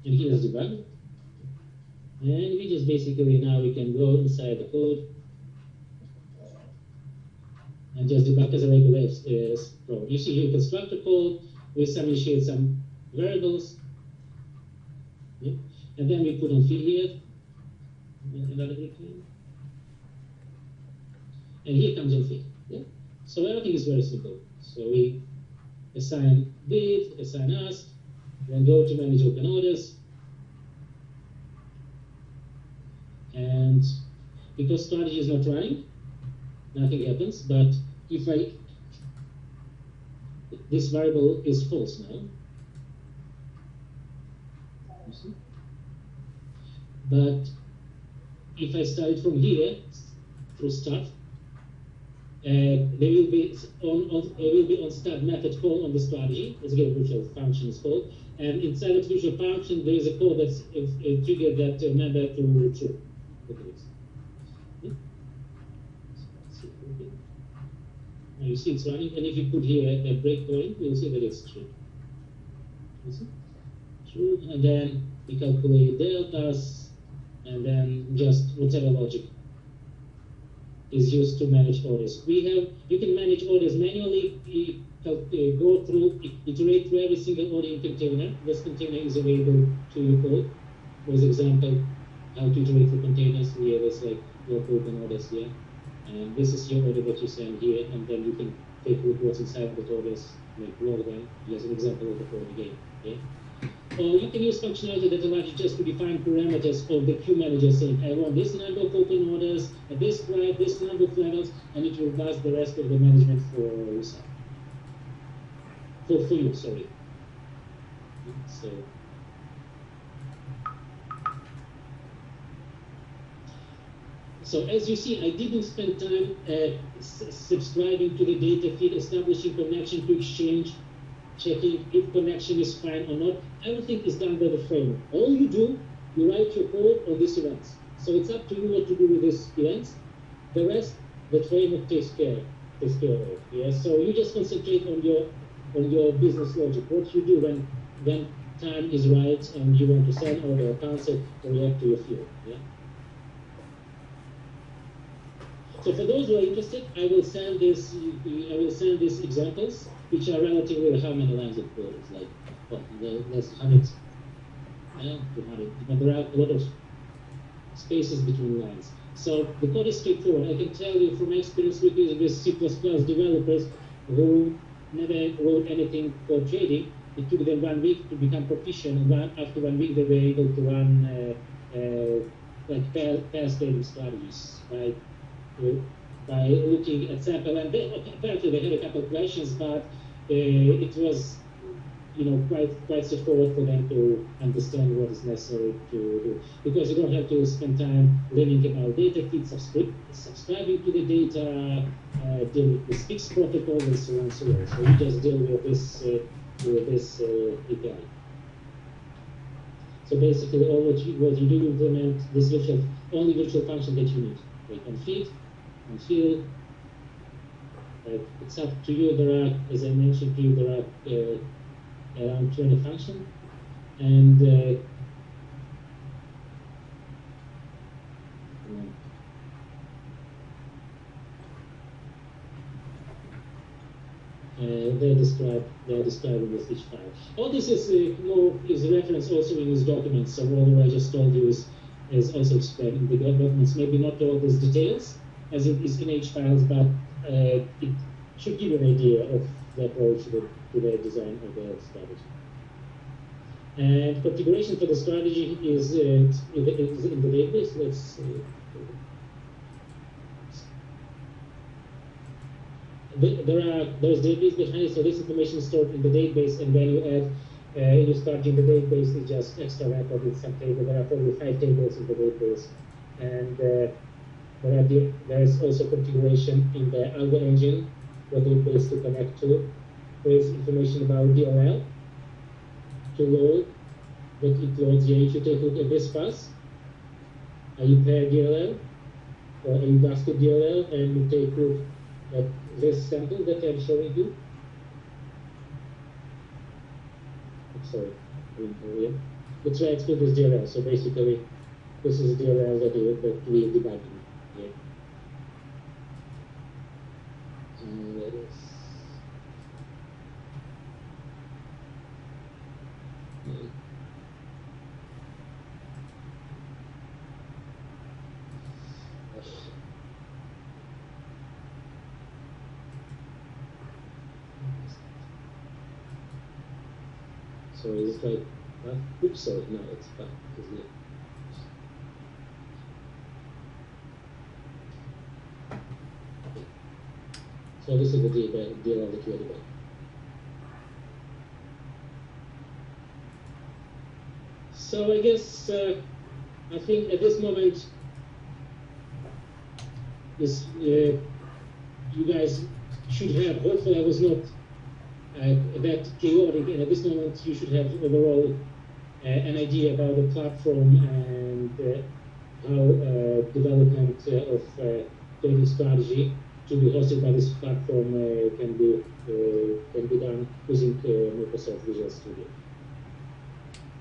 And here's debug. And we just basically now we can go inside the code and just debug as a regular program. You see here constructor code, we initiate some variables, yeah? And then we put on field here, another return. And here comes on field. Yeah? So everything is very simple. So we assign bid, assign ask, then go to manage open orders. And because strategy is not running, nothing happens. But if this variable is false now. You see? But if I start from here through start, there will be on start method call on the strategy. Let's get virtual function is called, and inside of virtual function there is a code that's triggered that member to true. Look at this. Yeah. Now you see it's running, and if you put here a breakpoint, you'll see that it's true. You see? True, and then we calculate deltas, and then just whatever logic is used to manage orders. You can manage orders manually, go through, iterate through every single order in container. This container is available to your code. For example, how to iterate through containers. We have this like local open orders here. And this is your order that you send here, and then you can take a look what's inside the orders, like roll them, as an example of the code again. Okay? Or you can use functionality that allows you just to define parameters of the queue manager, saying, I want this number of open orders, this price, this number of levels, and it will pass the rest of the management for yourself. For you, sorry. So as you see, I didn't spend time subscribing to the data feed, establishing connection to Exchange, checking if connection is fine or not. Everything is done by the framework. All you do, you write your code on these events. So it's up to you what to do with these events. The rest, the framework takes care of. Yeah. So you just concentrate on your business logic. What you do when time is right and you want to send or cancel or react to your field. Yeah. So for those who are interested, I will send these examples, which are relatively how many lines of code? It's like, well, there's 100, 200, but there are a lot of spaces between lines. So the code is straightforward. I can tell you from my experience with C++ developers who never wrote anything for trading, it took them 1 week to become proficient, and after 1 week they were able to run like pair trading strategies by looking at sample, and apparently they had a couple of questions, but it was, quite straightforward for them to understand what is necessary to do, because you don't have to spend time learning about data feeds, subscribing to the data, deal with this fixed protocol, and so on and so on. So you just deal with this API. So basically, all what you do, implement this only virtual function that you need. Like on feed, on field. It's up to you. There are, as I mentioned to you, there are around 20 functions, and they're described in this each file. All this is referenced also in these documents. So all I just told you is also explained in the documents. Maybe not all these details as it is in each files, but it should give you an idea of the approach to the design of the strategy. And configuration for the strategy is in the database. Let's there's database behind it, so this information is stored in the database, and when you add you start in the database, it's just extra record with some table. There are probably 5 tables in the database, and there is also configuration in the Algo engine for the database to connect to. There is information about DLL to load, but it loads here. If you take a look at this pass, you pair DLL or you basket DLL, and you take a look at this sample that I'm showing you. Sorry, here. the thread field is DLL. So basically, this is the DLL that we debug here. And that is. So it's like, oops, sorry, no, it's back, isn't it? So this is the DLL that you are debugging. So I guess, I think at this moment, this, you guys should have, hopefully I was not that chaotic, and at this moment you should have overall an idea about the platform and how development of trading strategy to be hosted by this platform can be done using Microsoft Visual Studio.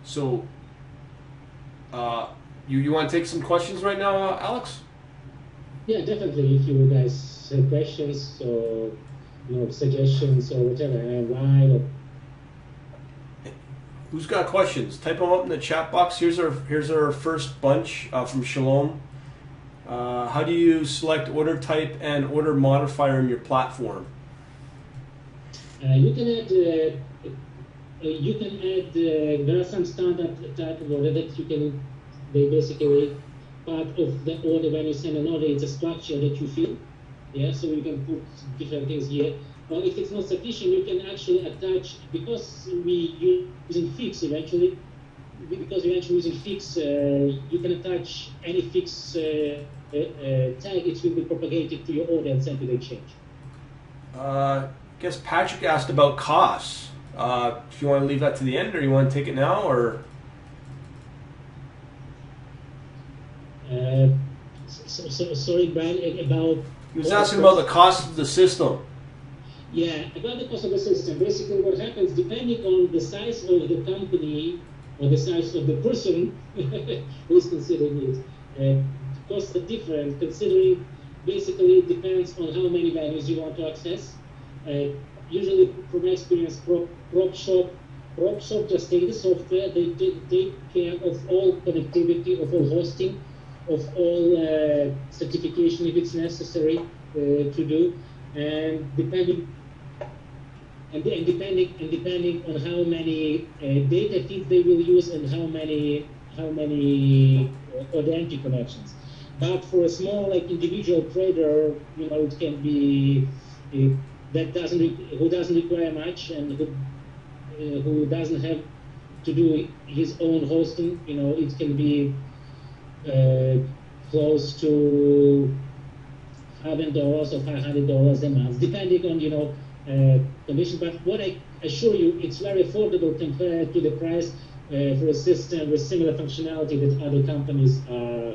So, you want to take some questions right now, Alex? Yeah, definitely. If you guys have questions or suggestions or whatever, why? Who's got questions? Type them up in the chat box. Here's our first bunch from Shalom. How do you select order type and order modifier in your platform? You can add. There are some standard type of order that you can. They basically part of the order when you send an order. It's a structure that you fill. Yeah, so you can put different things here. Well, if it's not sufficient, you can actually attach, because we using fix eventually, because we're actually using fix, you can attach any fix tag, it will be propagated to your order and sent to the exchange. I guess Patrick asked about costs. If you want to leave that to the end, or you want to take it now, or? Sorry, Brian, about... He was asking about the cost of the system. Yeah, about the cost of the system. Basically, what happens, depending on the size of the company or the size of the person who is considering it, costs are different, considering basically it depends on how many venues you want to access. Usually, from my experience, prop shop just take the software, they take care of all connectivity, of all hosting, of all certification if it's necessary to do, and depending on how many data feeds they will use and how many ODNT connections. But for a small individual trader, it can be who doesn't require much and who doesn't have to do his own hosting. It can be close to $100 or $500 a month, depending on condition. But what I assure you, it's very affordable compared to the price for a system with similar functionality that other companies are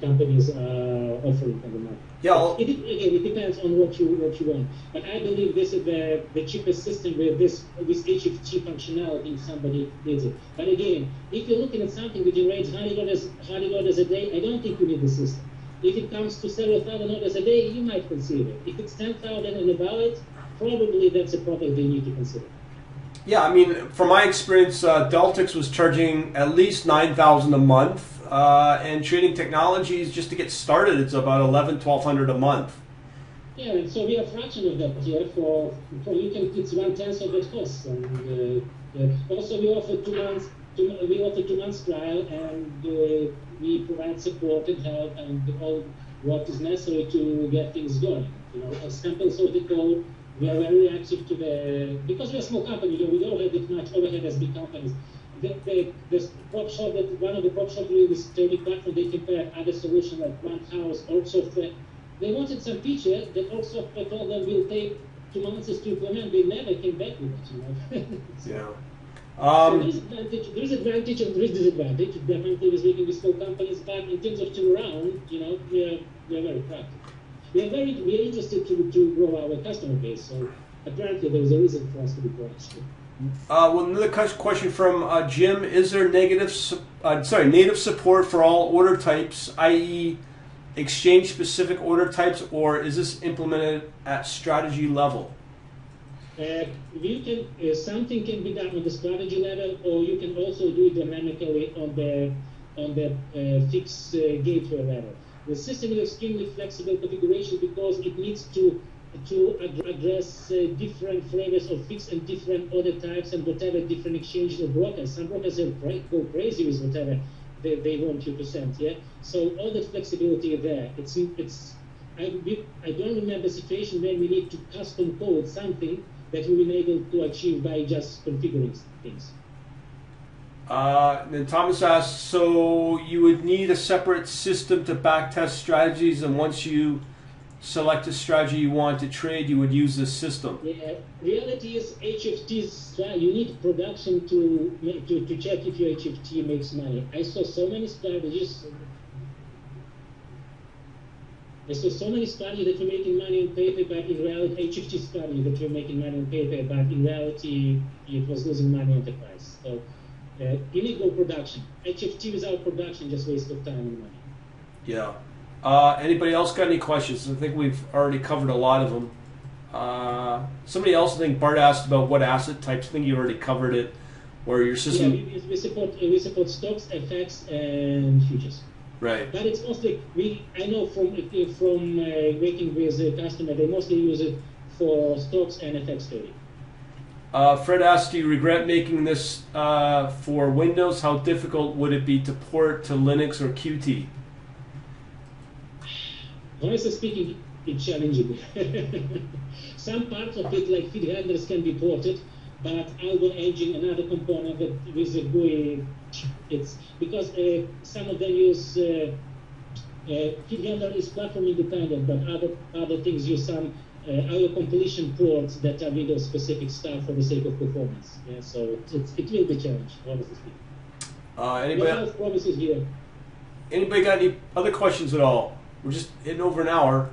offering on the market. Yeah. It depends on what you want. But I believe this is the cheapest system with this HFT functionality if somebody needs it. But again, if you're looking at something that generates $100 a day, I don't think you need the system. If it comes to several thousand orders a day, you might consider it. If it's 10,000 and above it, probably that's a product they need to consider. Yeah, I mean, from my experience, Deltix was charging at least $9,000 a month, and Trading Technologies, just to get started, it's about $1,100-1,200 a month. Yeah, and so we are a fraction of that here. For you can, it's 1/10 of that cost. And also we offer 2 months. We offer 2 months trial, and we provide support and help and all what is necessary to get things going. Samples of the code. We are very reactive to because we're a small company, we don't have that much overhead as big companies. The prop shop one of the prop shops doing this trading platform, they compared other solutions like One House, Org Software. They wanted some feature that Org Software told them will take 2 months to implement. They never came back with it, So, yeah. So there is advantage and there is disadvantage. Definitely with working with small companies, but in terms of turnaround, we are very practical. We are interested to grow our customer base, so apparently there is a reason for us to be proactive. Well, another question from Jim: is there native support for all order types, i.e., exchange-specific order types, or is this implemented at strategy level? Something can be done on the strategy level, or you can also do it dynamically on the fixed gateway level. The system is extremely flexible configuration because it needs to address different flavors of fixed and different order types and whatever different exchanges of brokers. Some brokers go crazy with whatever they want you to send. Yeah. So all that flexibility is there. I don't remember a situation where we need to custom code something that we've been able to achieve by just configuring things. Then Thomas asks, so you would need a separate system to backtest strategies, and once you select a strategy you want to trade, you would use this system. Yeah, reality is HFTs, you need production to check if your HFT makes money. I saw so many strategies that were making money on paper, but in reality, HFT strategy that were making money on paper, but in reality, it was losing money on the price. So you need no production. HFT without production just waste of time and money. Yeah. Anybody else got any questions? I think we've already covered a lot of them. Somebody else, I think Bart asked about what asset types. I think you already covered it, where your system. Yeah, we support stocks, FX, and futures. Right. But it's mostly I know from working with a customer, they mostly use it for stocks and FX trading. Fred asked, do you regret making this for Windows? How difficult would it be to port to Linux or Qt? Honestly speaking, it's challenging. Some parts of it, like feed handlers, can be ported, but algo engine, another component that with a GUI, it's because some of them use feed handler is platform independent, but other things use some auto completion ports that are Windows specific stuff for the sake of performance. Yeah, so it will be challenged, honestly speaking. Anybody? Promises here. Anybody got any other questions at all? We're just hitting over an hour.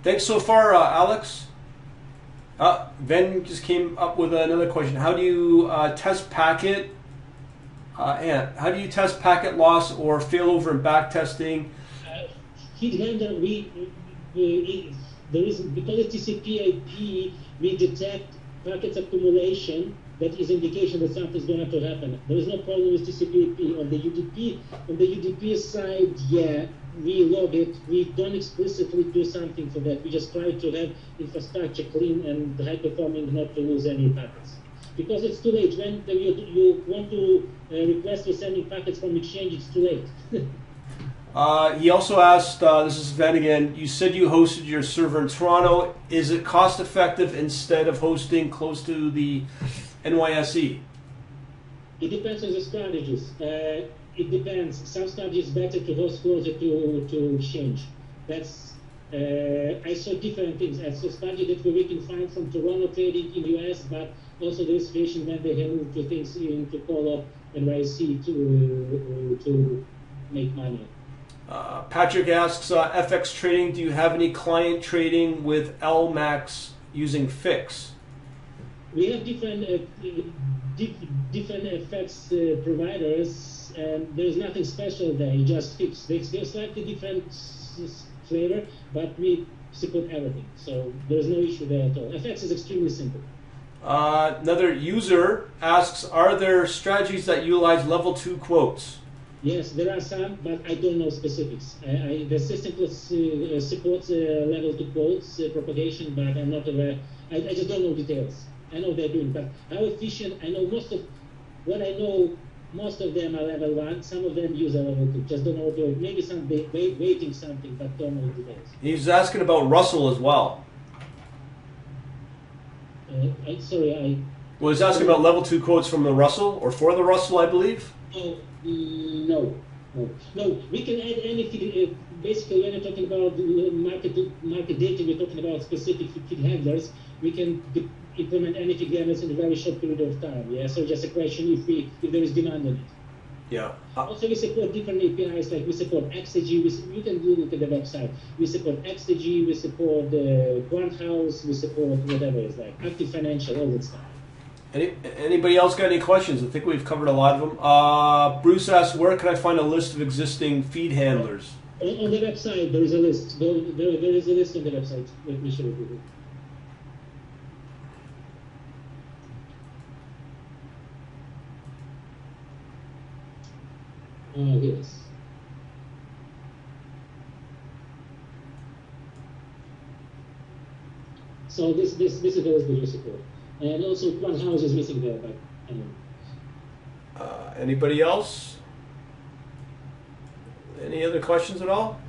Thanks so far, Alex. Ben just came up with another question. How do you test packet? And how do you test packet loss or failover in back testing? Feed handler, there is, because it's TCP/IP, we detect packets accumulation. That is indication that something's going to happen. There is no problem with TCP/IP. On the UDP side, yeah, we log it. We don't explicitly do something for that. We just try to have infrastructure clean and high performing, not to lose any packets. Because it's too late. When you want to request for sending packets from exchange, it's too late. He also asked, this is Sven again, you said you hosted your server in Toronto. Is it cost effective instead of hosting close to the NYSE? It depends on the strategies. It depends. Some strategies better to host closer to exchange. That's I saw different things. I saw strategy that we can find from Toronto trading in US, but also the situation when they have moved to things to call up NYSE to make money. Patrick asks, FX trading, do you have any client trading with LMAX using FIX? We have different FX providers, and there's nothing special there. You just fix. They're slightly different flavor, but we support everything. So there's no issue there at all. FX is extremely simple. Another user asks, are there strategies that utilize level 2 quotes? Yes, there are some, but I don't know specifics. The system supports level 2 quotes propagation, but I'm not aware. I just don't know details. I know they're doing, but how efficient, I know most of them are level 1, some of them use a level 2, just don't know what to, maybe some waiting something, but don't know details. He's asking about Russell as well. Well, he's asking about level 2 quotes from the Russell, or for the Russell, I believe? Oh, no. We can add anything. Basically, when you're talking about market data, we're talking about specific feed handlers. We can implement any feed handlers in a very short period of time. Yeah, so just a question if there is demand on it. Yeah. Also, we support different APIs, like we support XAG, you can do it at the website. We support XAG, we support the Quant House, we support whatever it's like, Active Financial, all that stuff. Anybody else got any questions? I think we've covered a lot of them. Bruce asks, where can I find a list of existing feed handlers? On the website, there is a list. There is a list on the website. Let me show it to you. Yes. So this is the list that you support. And also one house is missing there, but anyway. Anybody else? Any other questions at all?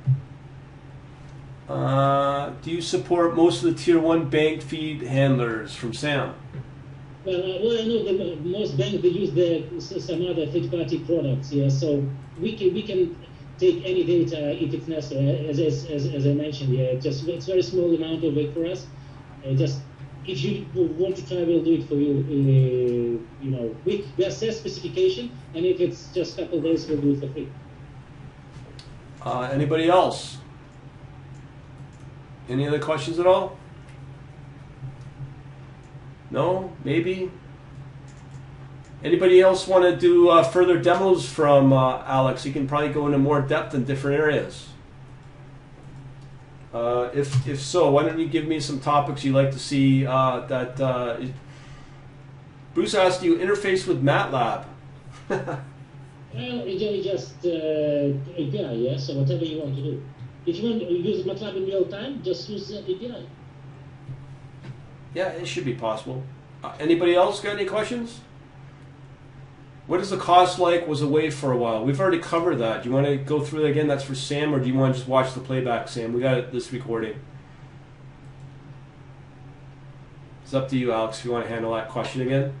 Do you support most of the tier 1 bank feed handlers from Sam? Well, I know that most banks they use some other third-party products. Yeah, so we can take any data if it's necessary. As I mentioned, yeah, just it's very small amount of work for us. Just if you want to try, we'll do it for you. You know, we assess specification, and if it's just a couple of days, we'll do it for free. Anybody else? Any other questions at all? No? Maybe? Anybody else want to do further demos from Alex? He can probably go into more depth in different areas. If so, why don't you give me some topics you'd like to see that... Bruce asked, do you interface with MATLAB? Well, it's just API, yeah, so whatever you want to do. If you want to use MATLAB in real time, just use the API. Yeah, it should be possible. Anybody else got any questions? What is the cost like? Was away for a while. We've already covered that. Do you want to go through that again? That's for Sam, or do you want to just watch the playback, Sam? We got it this recording. It's up to you, Alex, if you want to handle that question again.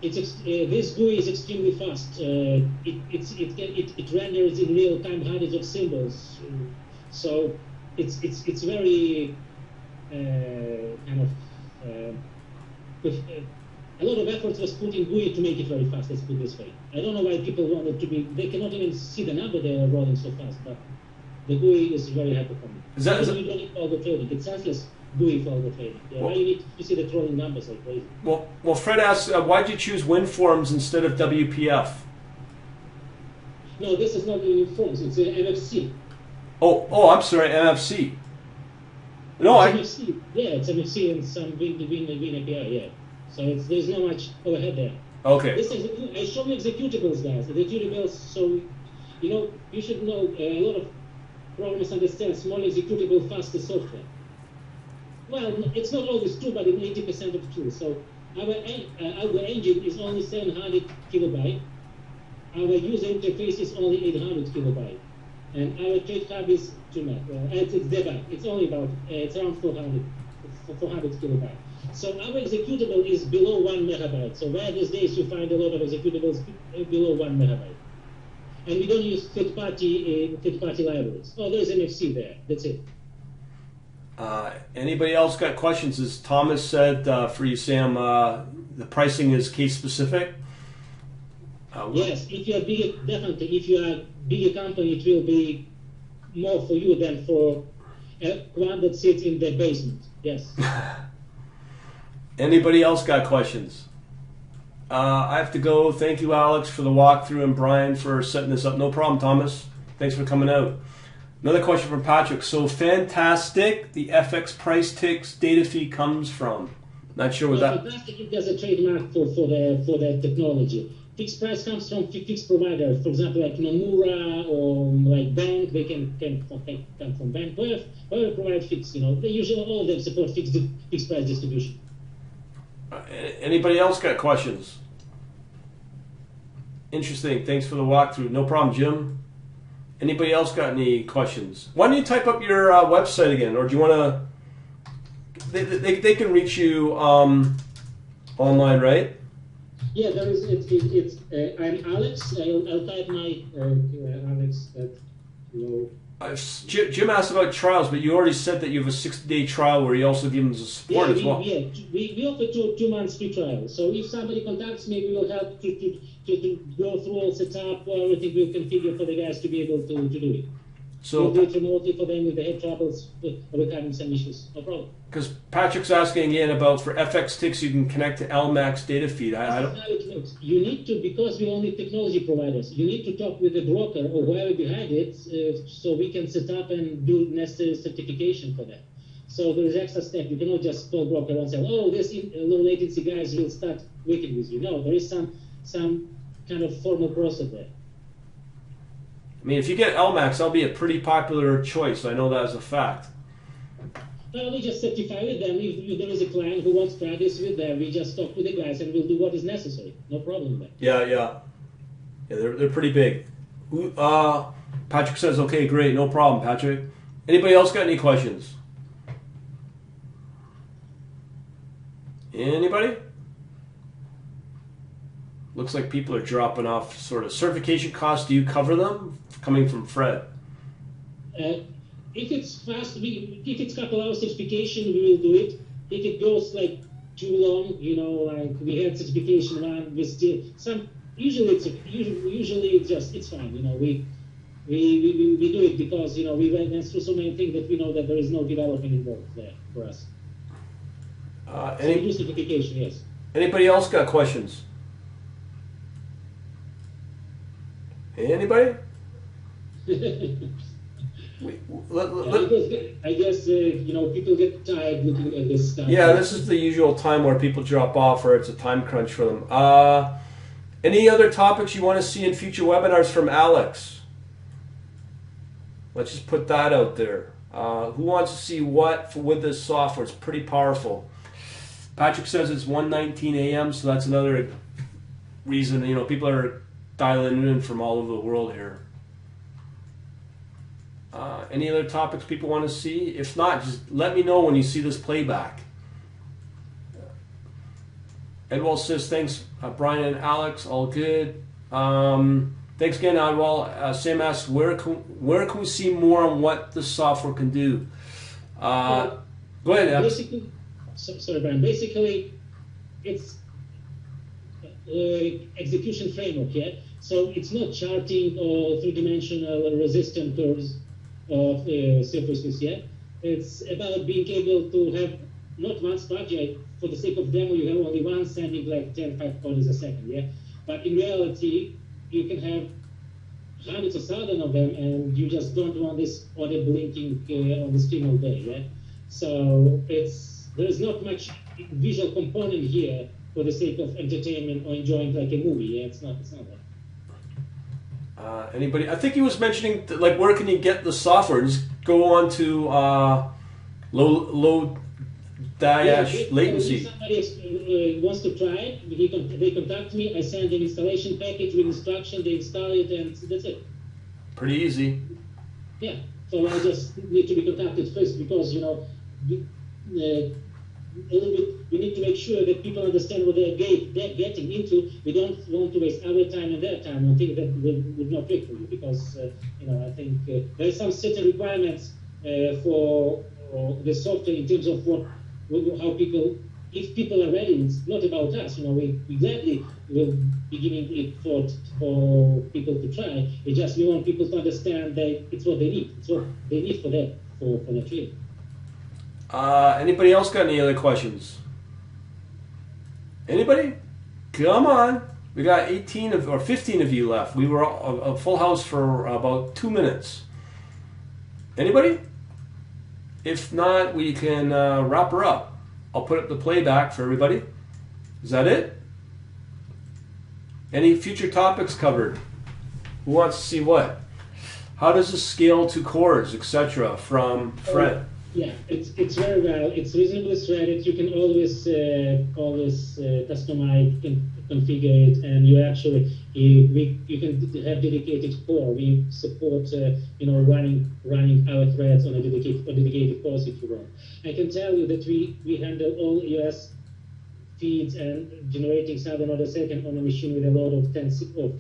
This GUI is extremely fast. It renders in real time hundreds of symbols. So it's very kind of with a lot of effort was put in GUI to make it very fast. Let's put it this way. I don't know why people want it to be. They cannot even see the number they are rolling so fast. But the GUI is very high performing. You don't need all the trading. It's senseless GUI for all the trading. Yeah, why you need to see the trolling numbers like crazy? Well, Fred asks, why did you choose WinForms instead of WPF? No, this is not WinForms. It's an MFC. Oh, I'm sorry, MFC. No, it's MFC. Yeah, it's MFC and some Win API. Yeah. So there's not much overhead there. Okay. I show you executables, guys. The executables, so, you should know a lot of programmers understand small executable, faster software. Well, it's not always true, but in 80% of true. So our engine is only 700 kilobyte. Our user interface is only 800 kilobyte. And our trade hub is 2 meg. It's debug. It's only about, it's around 400 kilobyte. So our executable is below 1 megabyte. So where these days you find a lot of executables below 1 megabyte. And we don't use third-party libraries. Oh, there's MFC there. That's it. Anybody else got questions? As Thomas said for you, Sam, the pricing is case specific. Yes, if you are bigger, definitely. If you are a bigger company, it will be more for you than for one that sits in the basement. Yes. Anybody else got questions? I have to go. Thank you, Alex, for the walkthrough, and Brian for setting this up. No problem, Thomas. Thanks for coming out. Another question from Patrick. So fantastic. The FX price ticks data feed comes from. Not sure what that. Fantastic. It has a trademark for the technology. Fixed price comes from fixed provider. For example, like Nomura or like bank. They can come from bank. Whoever provide fixed. They usually all of them support fixed price distribution. Anybody else got questions? Interesting. Thanks for the walkthrough. No problem, Jim. Anybody else got any questions? Why don't you type up your website again, or do you want to? They can reach you online, right? Yeah, there is. I'm Alex. I'll type my Alex at Jim asked about trials, but you already said that you have a 60-day trial where you also give them the support as well. Yeah, we offer 2 months free trial. So if somebody contacts me, we will help to go through all setup, everything we'll configure for the guys to be able to do it. So we'll do it remotely for them if they have troubles with having some issues. No problem. Because Patrick's asking again about for FX sticks, you can connect to LMAX data feed. I don't. How it works. You need to, because we only technology providers, you need to talk with the broker or whoever behind it, so we can set up and do necessary certification for that. So there is extra step. You cannot just call broker and say, "Oh, this low latency guys will start working with you." No, there is some kind of formal process there. I mean, if you get LMAX, that'll be a pretty popular choice. I know that as a fact. We just certify with them. If there is a client who wants to try this with them, we just talk to the guys and we'll do what is necessary. No problem with that. Yeah, they're pretty big. Patrick says, okay, great, no problem, Patrick. Anybody else got any questions? Anybody? Looks like people are dropping off. Sort of certification costs, do you cover them? Coming from Fred. If it's fast, if it's couple hours certification, we will do it. If it goes like too long, like we had certification one, we still some. Usually it's just it's fine. We do it because we went through so many things that we know that there is no development involved there for us. So we do certification, yes. Anybody else got questions? Anybody? I guess people get tired looking at this stuff. Yeah, this is the usual time where people drop off, or it's a time crunch for them. Any other topics you want to see in future webinars from Alex? Let's just put that out there. Who wants to see what with this software? It's pretty powerful. Patrick says it's 1:19 a.m., so that's another reason. People are dialing in from all over the world here. Any other topics people want to see? If not, just let me know when you see this playback. Edwall says, thanks, Brian and Alex, all good. Thanks again, Edwall. Sam asks, where can we see more on what the software can do? Go ahead, Ed. Basically, sorry, Brian. Basically, it's execution framework, yeah? So it's not charting or three-dimensional or resistant curves of surfaces yet. It's about being able to have not one spark. For the sake of demo, you have only one sending like 10 copies a second, yeah? But in reality, you can have hundreds of thousands of them, and you just don't want this audio blinking on the screen all day, yeah? So there's not much visual component here for the sake of entertainment or enjoying like a movie, yeah? It's not that. Anybody? I think he was mentioning like where can you get the software? Just go on to low latency. If somebody wants to try it, they contact me. I send an installation package with instruction. They install it, and that's it. Pretty easy. Yeah. So I just need to be contacted first because a little bit. We need to make sure that people understand what they're getting into. We don't want to waste our time and their time on things that would not work for you because I think there are some certain requirements for the software in terms of how people. If people are ready, it's not about us. We gladly will be giving it for people to try. It's just we want people to understand that it's what they need. It's what they need for their training. Anybody else got any other questions? Anybody? Come on. We got 15 of you left. We were a full house for about 2 minutes. Anybody? If not, we can wrap her up. I'll put up the playback for everybody. Is that it? Any future topics covered? Who wants to see what? How does this scale to cores, etc. from Fred? Yeah, it's very well. It's reasonably threaded. You can always customize, configure it, and you can have dedicated core. We support running our threads on a dedicated cores if you want. I can tell you that we handle all US feeds and generating 1,000 orders a second on a machine with a load of 10%. Well,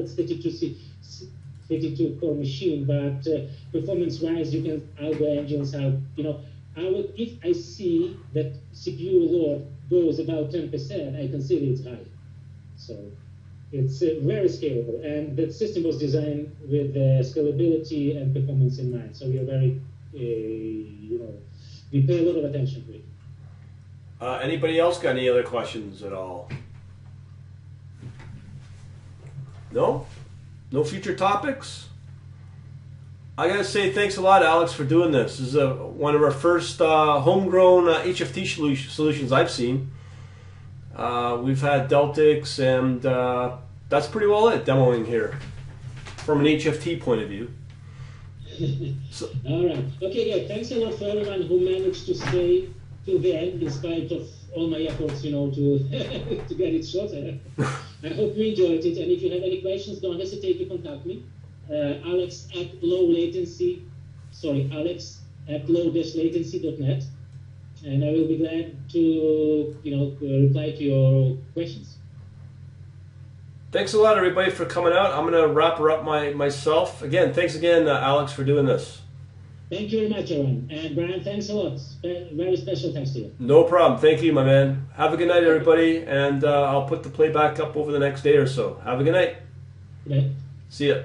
it's 32 core machine, but performance-wise, you can algo engines have, if I see that CPU load goes about 10%, I consider it high. So it's very scalable, and the system was designed with scalability and performance in mind. So we are very, we pay a lot of attention to it. Anybody else got any other questions at all? No? No future topics? I gotta say thanks a lot, Alex, for doing this. This is one of our first homegrown HFT solutions I've seen. We've had Deltics, and that's pretty well it, demoing here, from an HFT point of view. So, all right. Okay, yeah. Thanks a lot for everyone who managed to stay till the end, in spite of all my efforts, to to get it shorter. I hope you enjoyed it, and if you have any questions, don't hesitate to contact me. Alex at low-latency.net, and I will be glad to reply to your questions. Thanks a lot, everybody, for coming out. I'm going to wrap her up myself. Again, thanks again, Alex, for doing this. Thank you very much, Aaron. And Brian, thanks a lot. Very special thanks to you. No problem. Thank you, my man. Have a good night, everybody, and I'll put the playback up over the next day or so. Have a good night. Good night. See ya.